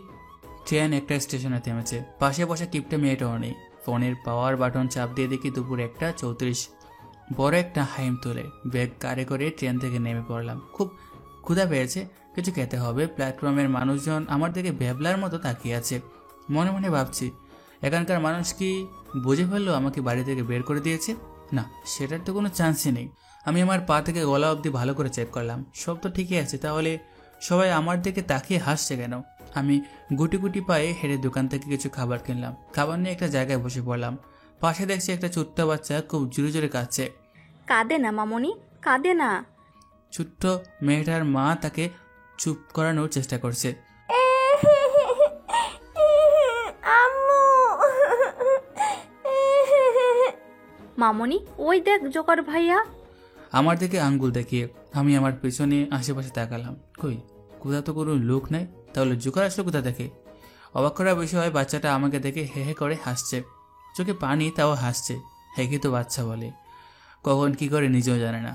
ট্রেন একটা স্টেশনে থেমেছে। পাশে বসে কিপটে মেয়েটাও নেই। ফোনের পাওয়ার বাটন চাপ দিয়ে দেখি দুপুর 1:34। বড় একটা হাইম তোলে। ব্যাগ কারে করে ট্রেন থেকে নেমে পড়লাম। খুব ক্ষুধা পেয়েছে, কিছু খেতে হবে। প্ল্যাটফর্মের মানুষজন আমার দিকে ভ্যাবলার মতো তাকিয়ে আছে। মনে মনে ভাবছি, এখানকার মানুষ কি বুঝে ফেললো আমাকে বাড়ি থেকে বের করে দিয়েছে? না, সেটার তো কোনো চান্সই নেই। আমি আমার পা থেকে গলা অবধি ভালো করে চেক করলাম, সব তো ঠিকই আছে। তাহলে সবাই আমার দিকে তাকিয়ে হাসছে কেন? আমি গুটি গুটি পায়ে হেঁটে দোকান থেকে কিছু খাবার কিনলাম। খাবার নিয়ে একটা জায়গায় বসে পড়লাম। পাশে দেখছি একটা ছোট্ট বাচ্চা খুব জোরে জোরে কাঁদছে। কাঁদে না মামনি, কাঁদে না। ছোট্ট মেয়েটার মা তাকে চুপ করানোর চেষ্টা করছে। মামনি, ওই দেখ জোকার ভাইয়া। আমার দিকে আঙ্গুল দেখিয়ে আমি আমার পেছনে আশেপাশে তাকালাম। কই, কোথা তো কোনো লোক নাই, তাহলে জোকার আসলো কোথা থেকে? অবাক করার বিষয়, বাচ্চাটা আমাকে দেখে হে হে করে হাসছে। চোখে পানি, তাও হাসছে। হেঁকে তো বাচ্চা বলে, কখন কি করে নিজেও জানে না।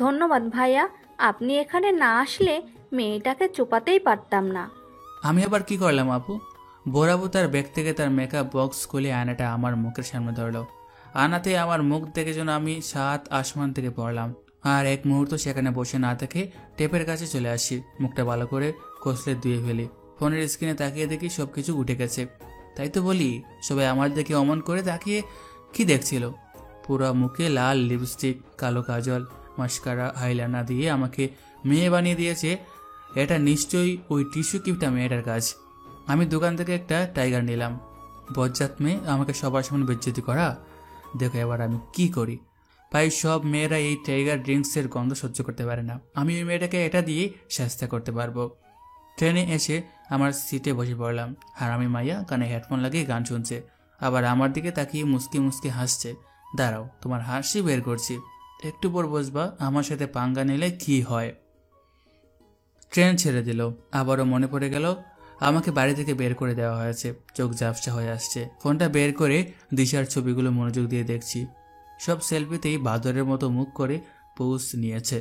ধন্যবাদ ভাইয়া, আপনি এখানে না আসলে মেয়েটাকে চোপাতেই পারতাম না। আমি আবার কি করলাম আপু? বোরাবু তার ব্যাগ থেকে তার মেকআপ বক্স খুলে আয়নাটা আমার মুখের সামনে ধরলো। আয়নাতে আমার মুখ দেখে যেন আমি 7 আসমান থেকে পড়লাম। আর এক মুহূর্ত সেখানে বসে না থেকে টেপের কাছে চলে আসি। মুখটা ভালো করে কষলে ধুয়ে ফেলি। ফোনের স্ক্রিনে তাকিয়ে দেখি সবকিছু উঠে গেছে। তাই তো বলি, সবাই আমার দিকে অমন করে তাকিয়ে কি দেখছিল? পুরো মুখে লাল লিপস্টিক, কালো কাজল, মাস্কারা, আইলাইনার দিয়ে আমাকে মেয়ে বানিয়ে দিয়েছে। এটা নিশ্চয়ই ওই টিস্যু কিপটা মেয়েটার কাজ। আমি দোকান থেকে একটা টাইগার নিলাম। বজ্জাত মেয়ে, আমাকে সবার সামনে বেজ্জতি করা। দেখো এবার আমি কি করি। প্রায় সব মেয়েরা এই টাইগার ড্রিঙ্কসের গন্ধ সহ্য করতে পারে না। আমি ওই মেয়েটাকে এটা দিয়ে শাস্তি করতে পারবো। ট্রেনে এসে আমার সিটে বসে পড়লাম। হারামি মাইয়া কানে হেডফোন লাগিয়ে গান শুনছে, আবার আমার দিকে তাকিয়ে মুসকি মুসকি হাসছে। দাঁড়াও, তোমার হাসি বের করছি, একটু পর বসবা, আমার সাথে পাঙ্গা নিলে কি হয়। ট্রেন ছেড়ে দিল। আবারও মনে পড়ে গেল আমাকে বাড়ি থেকে বের করে দেওয়া হয়েছে। চোখ ঝাপসা হয়ে আসছে। ফোনটা বের করে দিশার ছবিগুলো মনোযোগ দিয়ে দেখছি। সব সেলফিতেই বাদরের মতো মুখ করে পোজ নিয়েছে,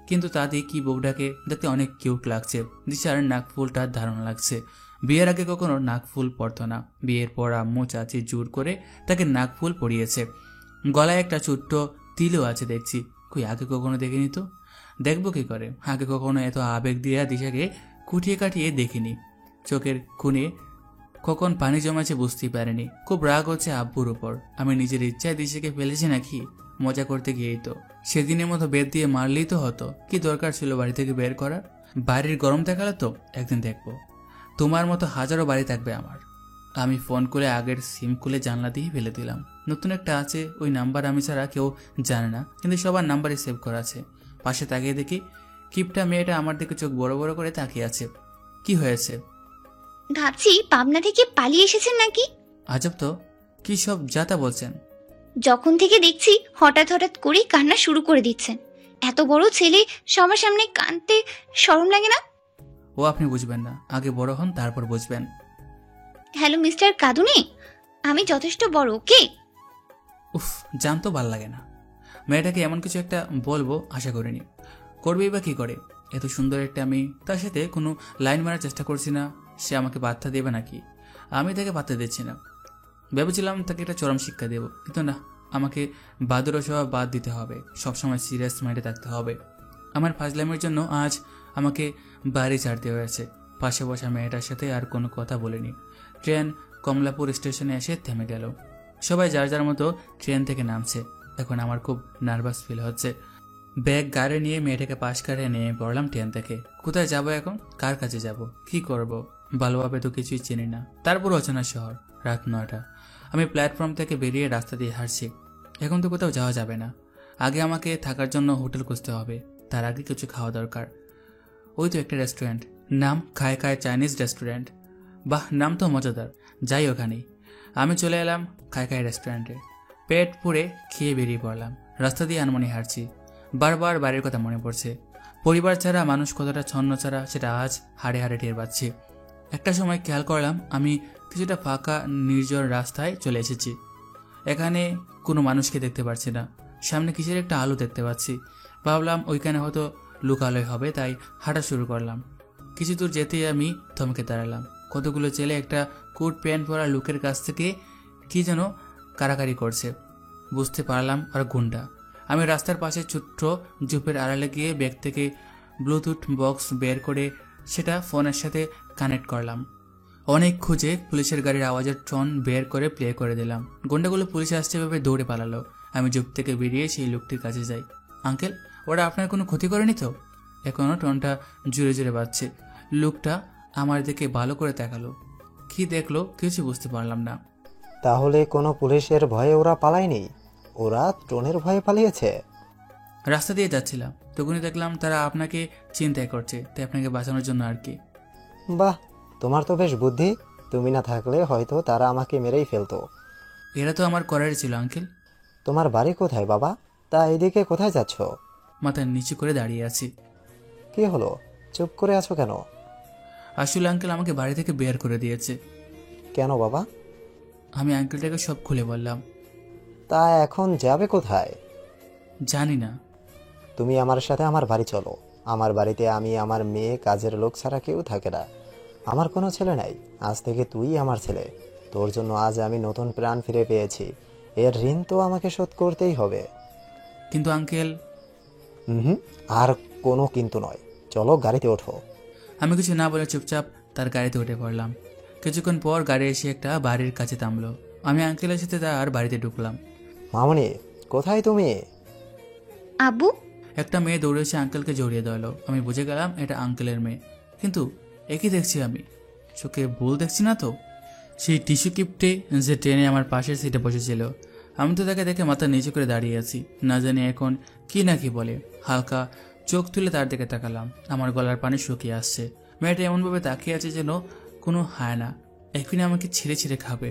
কিন্তু তাদের কি বউটাকে দেখতে অনেক কিউট লাগছে। দিশার নাকফুলটা দারুণ লাগছে। বিয়ের আগে কখনো নাকফুল পরতো না। বিয়ের পর আম্মু চাচি জোর করে তাকে নাকফুল পরিয়েছে। গলায় একটা ছোট্ট তিলও আছে দেখছি। কই, আগে কখনো দেখিনি তো। দেখবো কি করে? আগে কখনো এত আবেগ দিয়ে দিশাকে কুটিয়ে কাটিয়ে দেখিনি। চোখের খুনে কখন পানি জমাছে বুঝতেই পারিনি। খুব রাগ হচ্ছে আব্বুর উপর। আমি নিজের ইচ্ছায় দিশাকে ফেলেছি নাকি? মজা করতে গিয়েই তো। সেদিনের মতো বেদ দিয়ে মারলেই তো হতো। কি দরকার ছিল বাড়ি থেকে বের করার? বাড়ির গরম দেখালে তো একদিন দেখবো। তোমার মতো হাজারো বাড়ি থাকবে আমার। আমি ফোন করে আগের সিম খুলে জানলা দিয়ে ফেলে দিলাম। নতুন একটা আছে, ওই নাম্বার আমি ছাড়া কেউ জানে না, কিন্তু সবার নাম্বারই সেভ করা আছে। পাশে তাকিয়ে দেখি কিপটা মেয়েটা আমার দিকে চোখ বড় বড় করে তাকিয়ে আছে। কি হয়েছে? ভাবছি পাবনা থেকে পালিয়ে এসেছেন নাকি। আজব তো, কি সব যাতা বলছেন? যখন থেকে দেখছি হঠাৎ হঠাৎ করেই কান্না শুরু করে দিচ্ছেন। এত বড় ছেলে সবার সামনে কাঁদতে শরম লাগে না? ও আপনি বুঝবেন না, আগে বড় হন তারপর বুঝবেন। হ্যালো মিস্টার কাদুনে, আমি যথেষ্ট বড়, ওকে? উফ, জানতো ভাল লাগে না। মেয়েটাকে এমন কিছু একটা বলবো আশা করিনি। করবেই বা কি করে? এত সুন্দর একটা আমি, তার সাথে কোনো লাইন মারার চেষ্টা করছি না। সে আমাকে বার্তা দেবে নাকি? আমি তাকে বার্তা দিচ্ছি না। ভেবেছিলাম তাকে একটা চরম শিক্ষা দেব, কিন্তু না, আমাকে বাদর স্বভাব বাদ দিতে হবে। সবসময় সিরিয়াস মাইন্ডে থাকতে হবে। আমার ফাজলামের জন্য আজ আমাকে বাড়ি ছাড়তে হয়েছে। পাশে বসা মেয়েটার সাথে আর কোনো কথা বলিনি। ট্রেন কমলাপুর স্টেশনে এসে থেমে গেল। সবাই যার যার মতো ট্রেন থেকে নামছে। এখন আমার খুব নার্ভাস ফিল হচ্ছে। ব্যাগ গাড়ি নিয়ে মেয়েটাকে পাশ কাটিয়ে নিয়ে পড়লাম ট্রেন থেকে। কোথায় যাব এখন? কার কাছে যাব? কি করব? ভালোভাবে তো কিছুই চিনি না। তারপর অচেনা শহর। রাত 9টা। আমি প্ল্যাটফর্ম থেকে বেরিয়ে রাস্তা দিয়ে হাঁটছি। এখন তো কোথাও যাওয়া যাবে না। আগে আমাকে থাকার জন্য হোটেল খুঁজতে হবে। তার আগে কিছু খাওয়া দরকার। ওই তো একটা রেস্টুরেন্ট, নাম খায় খায় চাইনিজ রেস্টুরেন্ট। বাহ, নাম তো মজাদার। যাই ওখানেই। আমি চলে এলাম খায় খায় রেস্টুরেন্টে। পেট পুড়ে খেয়ে বেরিয়ে পড়লাম। রাস্তা দিয়ে আনমনি হাঁটছি। বারবার বাড়ির কথা মনে পড়ছে। পরিবার ছাড়া মানুষ কতটা ছন্ন ছাড়া সেটা আজ হাড়ে হাড়ে টের পাচ্ছি। একটা সময় খেয়াল করলাম আমি কিছুটা ফাঁকা নির্জন রাস্তায় চলে এসেছি। এখানে কোনো মানুষকে দেখতে পাচ্ছি না। সামনে কিসের একটা আলো দেখতে পাচ্ছি। ভাবলাম ওইখানে হয়তো লুকালয় হবে, তাই হাঁটা শুরু করলাম। কিছু দূর যেতেই আমি থমকে দাঁড়ালাম। কতগুলো ছেলে একটা কোট প্যান্ট পরা লোকের কাছ থেকে কি যেন কারাকারি করছে। বুঝতে পারলাম আর গুন্ডা। আমি রাস্তার পাশে ছোট্ট জুপের আড়ালে গিয়ে ব্যাগ থেকে ব্লুটুথ বক্স বের করে সেটা ফোনের সাথে কানেক্ট করলাম। অনেক খুঁজে পুলিশের গাড়ির আওয়াজের টোন বের করে প্লে করে দিলাম। গুন্ডাগুলো পুলিশে আসছে ভেবে দৌড়ে পালালো। আমি জুপ থেকে বেরিয়ে সেই লোকটির কাছে যাই। আঙ্কেল, ওরা আপনার কোনো ক্ষতি করেনি তো? এখনও টোনটা জুড়ে জুড়ে বাজছে। লোকটা আমার দিকে ভালো করে তাকালো। কি দেখলো কিছু বুঝতে পারলাম না। তাহলে কোনো পুলিশের ভয়ে ওরা পালায়নি, ওরা টোনের ভয়ে পালিয়েছে। রাস্তা দিয়ে যাচ্ছিলাম, তখনই দেখলাম তারা আপনাকে চিন্তাই করছে, তাই আপনাকে বাঁচানোর জন্য আর কি। বাহ, তোমার তো বেশ বুদ্ধি। তুমি না থাকলে হয়তো তারা আমাকে মেরেই ফেলতো। এরা তো আমার করারই ছিল আঙ্কেল। তোমার বাড়ি কোথায় বাবা? তা এদিকে কোথায় যাচ্ছ? মাথা নিচু করে দাঁড়িয়ে আছি। কি হলো, চুপ করে আছো কেন? আসলে আঙ্কেল আমাকে বাড়ি থেকে বের করে দিয়েছে। কেন বাবা? আমি আঙ্কেলটাকে সব খুলে বললাম। তা এখন যাবে কোথায়? জানি না। তুমি আমার সাথে আমার বাড়ি চলো। আমার বাড়িতে আমি, আমার মেয়ে, কাজের লোক ছাড়া কেউ থাকে না। আমার কোনো ছেলে নাই। আজ থেকে তুই আমার ছেলে। তোর জন্য আজ আমি নতুন প্রাণ ফিরে পেয়েছি। এর ঋণ তো আমাকে শোধ করতেই হবে। কিন্তু আঙ্কেল। আর কোনো কিন্তু নয়, চলো গাড়িতে ওঠো। আমি কিছু না বলে চুপচাপ তার গাড়িতে উঠে পড়লাম। কিছুক্ষণ পর গাড়ি এসে একটা বাড়ির কাছে থামলো। আমি আঙ্কেলের সাথে তার বাড়িতে ঢুকলাম। মামনি, কোথায় তুমি? আব্বু। একটা মেয়ে দৌড়ে এসে আঙ্কেলকে জড়িয়ে ধরলো। আমি বুঝে গেলাম এটা আঙ্কেলের মেয়ে। কিন্তু একই দেখছি আমি, চোখে ভুল দেখছি না তো? সেই টিস্যু কিপটে যে ট্রেনে আমার পাশের সিটে বসেছিল। আমি তো তাকে দেখে মাথা নিচু করে দাঁড়িয়ে আছি। না জানি এখন কি না কি বলে। হালকা চোখ তুলে তার দিকে তাকালাম। আমার গলার পানি শুকিয়ে আসছে। মেয়েটা এমনভাবে তাকিয়ে আছে যেন কোনো হায়না এখনই আমাকে ছিঁড়ে ছিঁড়ে খাবে।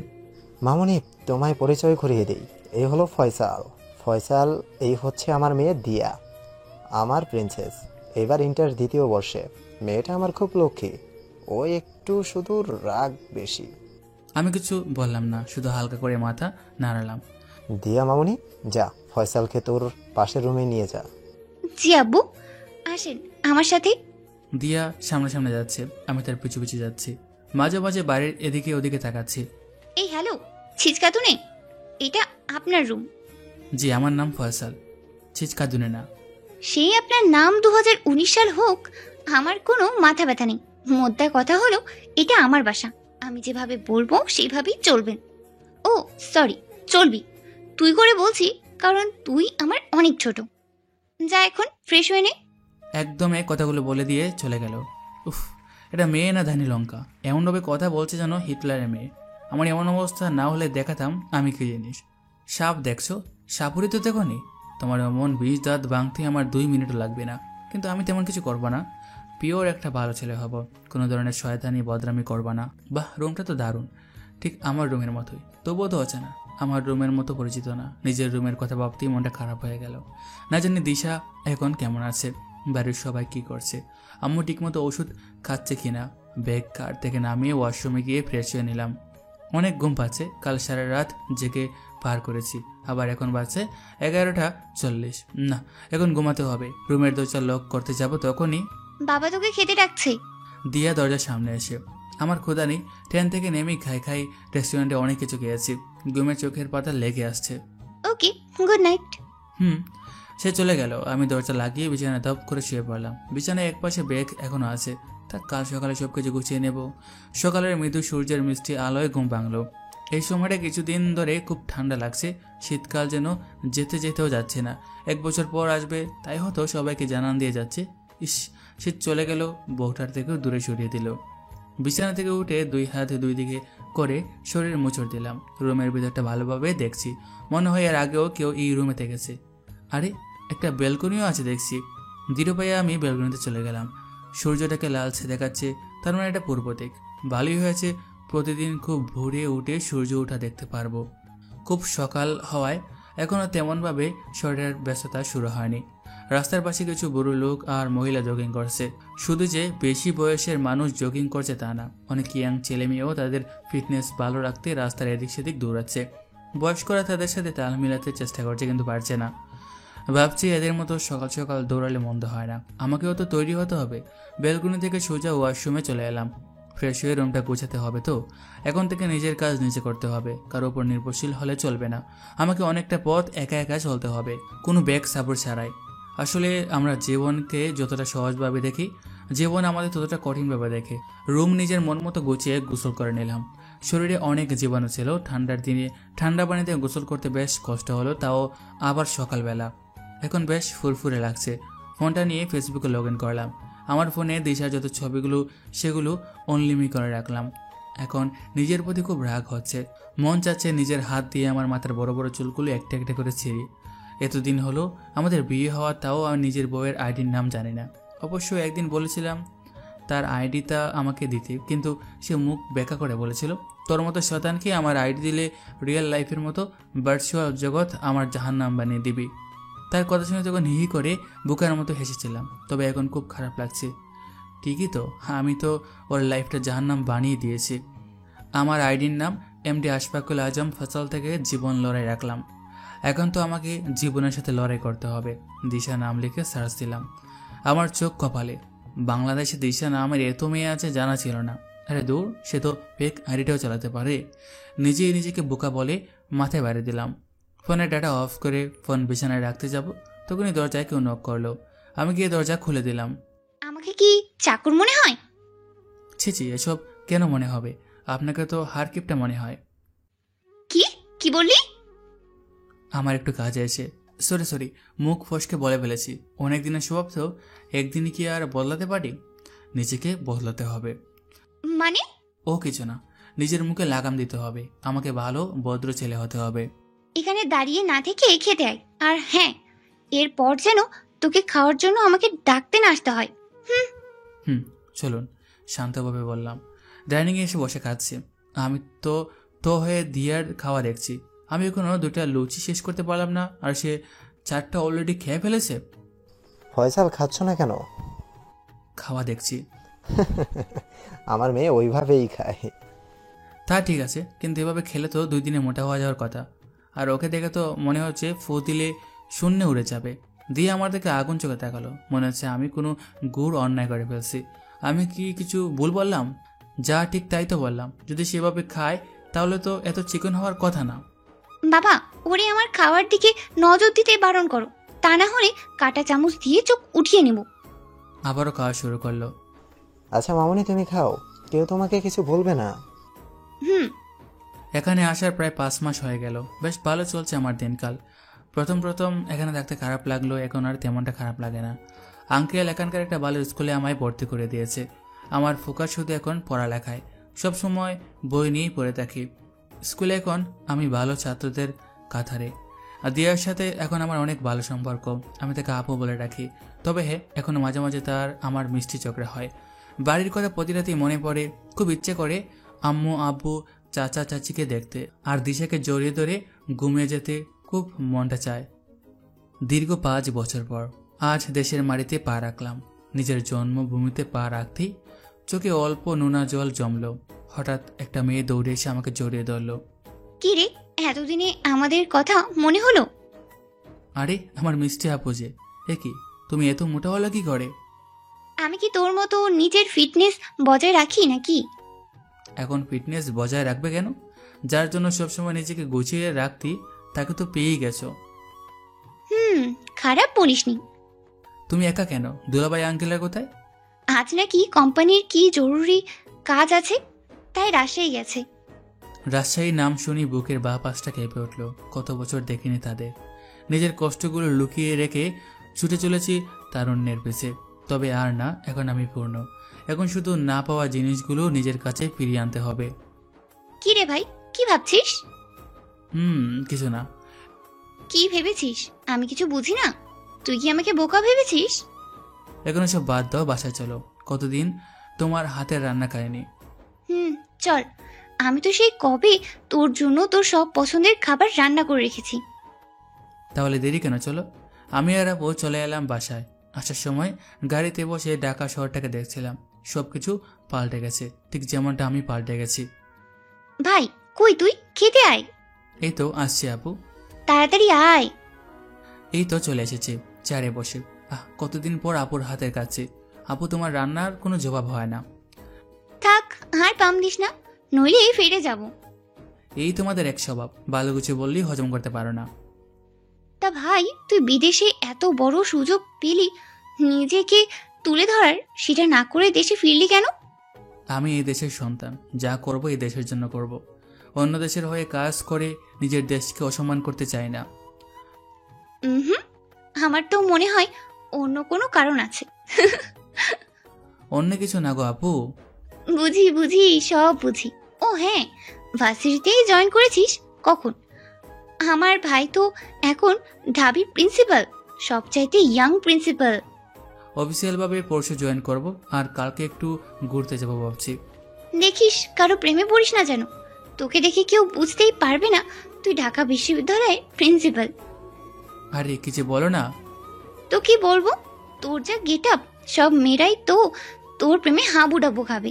মামনি, তোমায় পরিচয় করিয়ে দিই। এই হলো ফয়সাল। ফয়সাল, এই হচ্ছে আমার মেয়ে দিয়া, আমার প্রিন্সেস। এবার ইন্টার দ্বিতীয় বর্ষে। মেয়েটা আমার খুব লক্ষ্মী। ও একটু শুধু রাগ বেশি। আমি কিছু বললাম না, শুধু হালকা করে মাথা নাড়ালাম। দিয়া মামনি, যা ফয়সালকে তোর পাশের রুমে নিয়ে যা। জি আব্বু, আসেন আমার সাথে। দিয়া সামনে সামনে যাচ্ছে, আমি তার পিছু পিছু যাচ্ছি। মাঝে মাঝে বাড়ির এদিকে ওদিকে তাকাচ্ছি। এই হ্যালো, ছিচকাতুনে, এটা আপনার রুম? জি, আমার নাম ফয়সাল, ছিচকাদুনে না। সেই আপনার নাম 2019 সাল হোক, আমার কোনো মাথা ব্যথা নেই। মোদ্দা কথা হলো এটা আমার বাসা। আমি যেভাবে বলবো সেইভাবেই চলবেন। ও সরি, চলবি তুই করে বলছি, কারণ তুই আমার অনেক ছোট। যা এখন ফ্রেশ হয়ে নে। একদম এই কথাগুলো বলে দিয়ে চলে গেল। উফ, এটা মেয়ে না ধানি লঙ্কা, এমনভাবে কথা বলছে যেন হিটলারের মেয়ে। আমার এমন অবস্থা না হলে দেখাতাম আমি কি জিনিস। সাপ দেখছো? সাপুরি তো দেখো নি। তোমার এমন 20 দাঁত ভাঙতে আমার 2 মিনিটও লাগবে না। কিন্তু আমি তেমন কিছু করবো না। পিওর একটা ভালো ছেলে হব। কোনো ধরনের শয়তানি বদরামি করবা না। বাহ, রুমটা তো দারুণ, ঠিক আমার রুমের মতোই। তবুও তো আছে না, আমার রুমের মতো পরিচিত না। নিজের রুমের কথা ভাবতেই মনটা খারাপ হয়ে গেল। না জানি দিশা এখন কেমন আছে, বাড়ির সবাই কি করছে, আম্মু ঠিকমতো ওষুধ খাচ্ছে কিনা। ব্যাগ কার থেকে নামিয়ে ওয়াশরুমে গিয়ে ফ্রেশ হয়ে নিলাম। অনেক ঘুম পাচ্ছে, কাল সারা রাত জেগে পার করেছি। আবার এখন বাজছে 11:40। না, এখন ঘুমাতে হবে। রুমের দরজা লক করতে যাব, তখনই বাবা তোকে খেতে ডাকছে। দিয়া দরজার সামনে এসে। আমার ক্ষুধা নেই, ট্রেন থেকে নেমেই খাই রেস্টুরেন্টে অনেক কিছু খেয়েছি। ঘুমের চোখের পাতা লেগে আসছে। ওকে, গুড নাইট। সে চলে গেল। আমি দরজা লাগিয়ে বিছানায় দপ করে শুয়ে পড়লাম। বিছানায় একপাশে ব্যাগ এখনো আছে, তা কাল সকালে সবকিছু গুছিয়ে নেব। সকালের মৃদু সূর্যের মিষ্টি আলোয় ঘুম ভাঙলো। এই সময়টা কিছুদিন ধরে খুব ঠান্ডা লাগছে। শীতকাল যেন যেতে যেতেও যাচ্ছে না। 1 বছর পর আসবে, তাই হয়তো সবাইকে জানান দিয়ে যাচ্ছে। ইস, শীত চলে গেল, বউটার থেকেও দূরে সরিয়ে দিল। বিছানা থেকে উঠে 2 হাত 2 দিকে করে শরীর মোচড় দিলাম। রুমের ভিতরটা ভালোভাবে দেখছি। মনে হয় এর আগেও কেউ এই রুমে থেকেছে। আরে, একটা ব্যালকনিও আছে দেখছি। ধীরে পায়ে আমি ব্যালকনিতে চলে গেলাম। সূর্যটাকে লালচে দেখাচ্ছে, তার মানে এটা পূর্ব দিক। ভালোই হয়েছে, প্রতিদিন খুব ভোরে উঠে সূর্য ওঠা দেখতে পারবো। খুব সকাল হওয়ায় এখনও তেমনভাবে শরীরের ব্যস্ততা শুরু হয়নি। রাস্তার পাশে কিছু বুড়ো লোক আর মহিলা জগিং করছে। শুধু যে বেশি বয়সের মানুষ জগিং করছে তা না, অনেক ইয়াং ছেলে মেয়েও তাদের ফিটনেস ভালো রাখতে রাস্তার এদিক সেদিক দৌড়াচ্ছে। বয়স্করা তাদের সাথে তাল মিলাতে চেষ্টা করছে, কিন্তু পারছে না। ভাবছি এদের মতো সকাল সকাল দৌড়ালে মন্দ হয় না, আমাকেও তো তৈরি হতে হবে। ব্যালকনি থেকে সোজা ওয়াশরুমে চলে এলাম। ফ্রেশ হয়ে রুমটা গুছাতে হবে, তো এখন থেকে নিজের কাজ নিজে করতে হবে, কারো উপর নির্ভরশীল হলে চলবে না। আমাকে অনেকটা পথ একা একা চলতে হবে, কোনো ব্যাক সাপোর্ট ছাড়াই। আসলে আমরা জীবনকে যতটা সহজভাবে দেখি, জীবন আমাদের ততটা কঠিনভাবে দেখে। রুম নিজের মন মতো গুছিয়ে গোসল করে নিলাম। শরীরে অনেক জীবাণু ছিল, ঠান্ডার দিনে ঠান্ডা পানিতে গোসল করতে বেশ কষ্ট হলো, তাও আবার সকালবেলা। এখন বেশ ফুরফুরে লাগছে। ফোনটা নিয়ে ফেসবুকে লগ ইন করলাম। আমার ফোনে দিশার যত ছবিগুলো সেগুলো অনলিমি করে রাখলাম। এখন নিজের প্রতি খুব রাগ হচ্ছে, মন চাচ্ছে নিজের হাত দিয়ে আমার মাথার বড় বড় চুলগুলো একটা একটা করে ছিঁড়ি। এতদিন হলো আমাদের বিয়ে হওয়া, তাও আমি নিজের বউয়ের আইডির নাম জানি না। অবশ্য একদিন বলেছিলাম তার আইডিটা আমাকে দিতে, কিন্তু সে মুখ বেঁকা করে বলেছিল, তোর মতো শতানকে আমার আইডি দিলে রিয়েল লাইফের মতো ভার্চুয়াল জগৎ আমার জাহান্নাম বানিয়ে দিবি। তার কথা শুনে তখন হিহি করে বুকার মতো হেসেছিলাম, তবে এখন খুব খারাপ লাগছে। ঠিকই তো, আমি তো ওর লাইফটা জাহান্নাম বানিয়ে দিয়েছি। আমার আইডির নাম এমডি আশফাকুল আজম ফসল থেকে জীবন লড়াই রাখলাম। এখন তো আমাকে জীবনের সাথে লড়াই করতে হবে। দিশা নাম লিখে সার্চ দিলাম। আমার চোখ কপালে, বাংলাদেশে দিশা নামের এত মেয়ে আছে জানা ছিল না। আরে দূর, সে তো ফেক আইডিটাও চালাতে পারে। নিজেই নিজেকে বোকা বলে মাথায় বাড়ি দিলাম। ফোনের ডাটা অফ করে ফোন বিছানায় রাখতে যাব, তখনই দরজায় কেউ নক করলো। আমি গিয়ে দরজা খুলে দিলাম। আমাকে কি চাকর মনে হয়? ছি, এসব কেন মনে হবে? আপনাকে তো হারকিপটা মনে হয়। কি বললি? আমার একটু কাজে এসে সরি মুখ ফসকে বলে ফেলেছি। অনেক দিনের স্বভাব তো, একদিনই কি আর বদলাতে পারি? নিজেকে বদলাতে হবে। মানে? ও কিছু না, নিজের মুখে লাগাম দিতে হবে। আমাকে ভালো ভদ্র ছেলে হতে হবে। এখানে দাঁড়িয়ে না থেকে খেতে আয়। আর হ্যাঁ, এরপর যেন তোকে খাওয়ার জন্য আমাকে ডাকতে না আসতে হয়। চলুন, শান্তভাবে বললাম। ডাইনিংয়ে এসে বসে খাচ্ছি। আমি তো হয়ে দিয়ার খাওয়া দেখছি। আমি এখনো 2টা লুচি শেষ করতে পারলাম না, আর সে 4টা অলরেডি খেয়ে ফেলেছে। ফয়সাল খাচ্ছ না কেন? খাওয়া দেখছি। আমার মেয়ে ওইভাবেই খায়। তা ঠিক আছে, কিন্তু এভাবে খেলে তো 2 দিনে মোটা হওয়া যাওয়ার কথা। আর ওকে দেখে তো মনে হচ্ছে ফু দিলে শূন্যে উড়ে যাবে। দিয়ে আমার দিকে আগুন চোখে তাকালো। মনে হচ্ছে আমি কোনো গুড় অন্যায় করে ফেলছি। আমি কি কিছু ভুল বললাম? যা ঠিক তাই তো বললাম। যদি সেভাবে খায় তাহলে তো এত চিকন হওয়ার কথা না। বাবা, ওরে আমার খাওয়ার দিকে নজর দিতে বারণ করো, তা না হলে কাঁটা চামচ দিয়ে চোখ উঠিয়ে নেব। আবারও খাওয়া শুরু করলো। আচ্ছা মামুনি, তুমি খাও, কেউ তোমাকে কিছু বলবে না। এখানে আসার প্রায় 5 মাস হয়ে গেল। বেশ ভালো চলছে আমার দিনকাল। প্রথম এখানে থাকতে খারাপ লাগলো, এখন আর তেমনটা খারাপ লাগে না। আঙ্কেল এখানকার একটা ভালো স্কুলে আমায় ভর্তি করে দিয়েছে। আমার ফোকাস শুধু এখন পড়ালেখায়। সব সময় বই নিয়েই পড়ে থাকি। স্কুলে এখন আমি ভালো ছাত্রদের কাতারে। আর দিয়ার সাথে এখন আমার অনেক ভালো সম্পর্ক। আমি তাকে আপু বলে রাখি। তবে হ্যাঁ, এখনো মাঝে মাঝে তার আমার মিষ্টি চোখে হয়। বাড়ির কথা প্রতি রাতেই মনে পড়ে। খুব ইচ্ছে করে আম্মু আব্বু চাচা চাচিকে দেখতে, আর দিশাকে জড়িয়ে ধরে ঘুমিয়ে যেতে খুব মনটা চায়। দীর্ঘ 5 বছর পর আজ দেশের মাটিতে পা রাখলাম। নিজের জন্মভূমিতে পা রাখতেই চোখে অল্প নোনা জল জমলো। হঠাৎ একটা মেয়ে দৌড়ে এসে আমাকে জড়িয়ে ধরলো। কি রে, এতদিনে আমাদের কথা মনে হলো? আরে আমার মিষ্টি আপু যে, এ কি, তুমি এত মোটা হলো কি করে? আমি কি তোর মতো নিজের ফিটনেস বজায় রাখি নাকি? এখন ফিটনেস বজায় রাখবে কেন? যার জন্য সবসময় নিজেকে গুছিয়ে রাখতি তাকে তো পেয়েই গেছো। খারাপ বলিসনি। তুমি একা কেন? দুলাভাই আঙ্কেলের কোথায়? আজ নাকি কোম্পানির কি জরুরি কাজ আছে, তাই রাজশাহী গেছে। রাজশাহীর নাম শুনি বুকের বাঁ পাশটা কেঁপে উঠল। কত বছর দেখিনি তাদের। নিজের কষ্টগুলো লুকিয়ে রেখে ছুটে চলেছি তারুণ্যের পেছে। তবে আর না, এখন আমি পূর্ণ। এখন শুধু না পাওয়া জিনিসগুলো নিজের কাছে ফিরিয়ে আনতে হবে। কি রে ভাই, কি ভাবছিস? কিছু না। কি ভেবেছিস? আমি কিছু বুঝি না? তুই কি আমাকে বোকা ভেবেছিস? এখন সব বাদ দাও, বাসায় চলো। কতদিন তোমার হাতের রান্না খাইনি। চল, আমি তো সেই কবে তোর জন্য তোর সব পছন্দের খাবার রান্না করে রেখেছি। তাহলে দেরি কেন, চলো। আমি আর আপু চলে এলাম বাসায়। আসার সময় গাড়িতে বসে ঢাকা শহরটাকে দেখছিলাম। সবকিছু পাল্টে গেছে, ঠিক যেমনটা আমি পাল্টে গেছি। ভাই কই তুই? খেতে আয়। এই তো আসছি আপু। তাড়াতাড়ি আয়। এই তো চলে এসেছি চেয়ারে বসে। কতদিন পর আপুর হাতের কাছে। আপু, তোমার রান্নার কোনো জবাব হয় না। থাক, আর পাম দিস না, নইলে ফিরে যাব। এই তোমাদের এক স্বভাব, ভালো কিছু বললেই হজম করতে পারো না। তা ভাই, তুই বিদেশে এত বড় সুযোগ পেলি, নিজেকে তুলে ধরার, সেটা না করে দেশে ফিরলি কেন? আমি এই দেশের সন্তান, যা করব এই দেশের জন্য করব। অন্য দেশের হয়ে কাজ করে নিজের দেশকে অসম্মান করতে চাই না। হুম, আমার তো মনে হয় অন্য কোনো কারণ আছে। অন্য কিছু না গো আপু। বুঝি বুঝি, সব বুঝি। ও হ্যাঁ, ভার্সিটিতেই জয়েন করেছিস কখন? আমার ভাই তো এখন ঢাবির প্রিন্সিপাল, সবচাইতে ইয়াং প্রিন্সিপাল। অফিসিয়ালভাবে পরশু জয়েন করব, আর কালকে একটু ঘুরতে যাব ভাবছি। দেখিস কারো প্রেমে পড়িস না যেন, তোকে দেখে কেউ বুঝতেই পারবে না তুই ঢাকা বিশ্ববিদ্যালয়ের প্রিন্সিপাল। আরে কিছু বলো না। তো কি বলবো, তোর যা গেট আপ, সব মেয়েরাই তো তোর প্রেমে হাবুডাবু খাবে।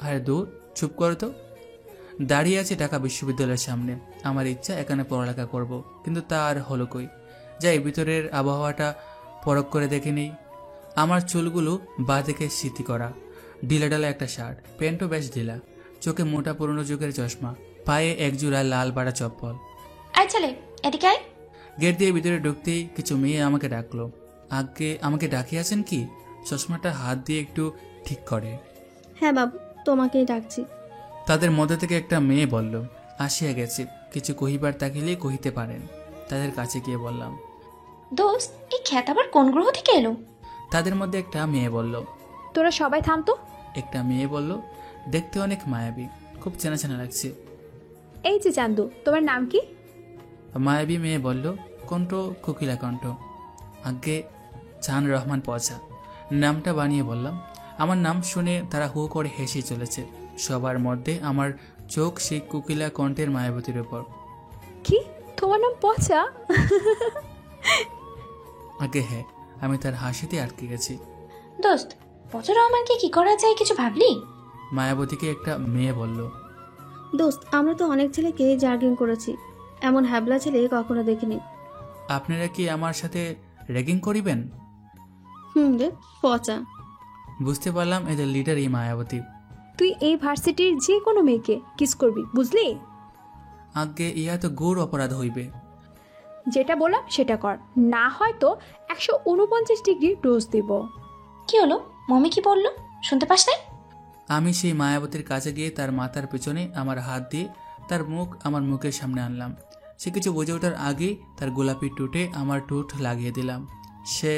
আরে দূর, চুপ করো তো। দাঁড়িয়ে আছে ঢাকা বিশ্ববিদ্যালয়ের সামনে, আমার ইচ্ছা এখানে পড়ালেখা করব, কিন্তু তা আর হলো কই। যাই ভিতরের আবহাওয়াটা পরখ করে দেখে নেই। আমার চুলগুলো বা দিকে স্মৃতি করা, ঢিলাঢালা একটা শার্ট, প্যান্টও বেশ ঢিলা, চোখে মোটা পুরনো যুগের চশমা, পায়ে একজোড়া লাল বাড়া চপ্পল। আয় চলে এদিকে আয়। গেট দিয়ে ভিতরে ঢুকতেই কিছু মেয়ে আমাকে ডাকলো। আগে আমাকে ডাকিয়ে আছেন কি? চশমাটা হাত দিয়ে একটু ঠিক করে। হ্যাঁ বাবু, তোমাকেই ডাকছি। তাদের মধ্যে থেকে একটা মেয়ে বলল, আসিয়া গেছে, কিছু কহিবার তাকিলেই কহিতে পারেন। তাদের কাছে গিয়ে বললাম, দোস্ত, এই খ্যাত আবার কোন গ্রহ থেকে এলো? তাদের মধ্যে একটা মেয়ে বলল, তোরা সবাই থামতো। একটা মেয়ে বলল, দেখতে অনেক মায়াবী, খুব চেনা চেনা লাগছে। এই যে চান্দু, তোমার নাম কি? মায়াবী মেয়ে বলল, কণ্ঠ কোকিলা কণ্ঠ। আগে চান রহমান পচা, নামটা বানিয়ে বললাম। আমার নাম শুনে তারা হু করে হেসে চলেছে। সবার মধ্যে আমার চোখ সেই কোকিলা কণ্ঠের মায়াবতীর উপর। কি, তোমার নাম পচা? আগে হ্যাঁ, আমি তার হাসিতে আটকে গেছি। দোস্ত, পচা রহমানকে কি করা যায় কিছু ভাবলি? মায়াবতীকে একটা মেয়ে বলল, দোস্ত, আমরা তো অনেক ছেলেকে জার্গিং করেছি, এমন হ্যাবলা ছেলে কখনো দেখিনি। আপনারা কি আমার সাথে র্যাগিং করিবেন? রে পচা। বুঝতে পারলাম এদের লিডার এই মায়াবতী। তুই এই ভার্সিটির যে কোনো মেয়েকে কিস করবি, বুঝলি? আগে ইহা তো গৌর অপরাধ হইবে। যেটা বললাম সেটা কর, না হয় তো 149 ডিগ্রি ডোজ দিব। কি হলো, মমি কি বললো, শুনতে পাস নাই? আমি সেই মায়াবতীর কাছে গিয়ে তার মাথার পেছনে আমার হাত দিয়ে তার মুখ আমার মুখের সামনে আনলাম। সে কিছু বুঝে ওঠার আগেই তার গোলাপি টুটে আমার টুট লাগিয়ে দিলাম। সে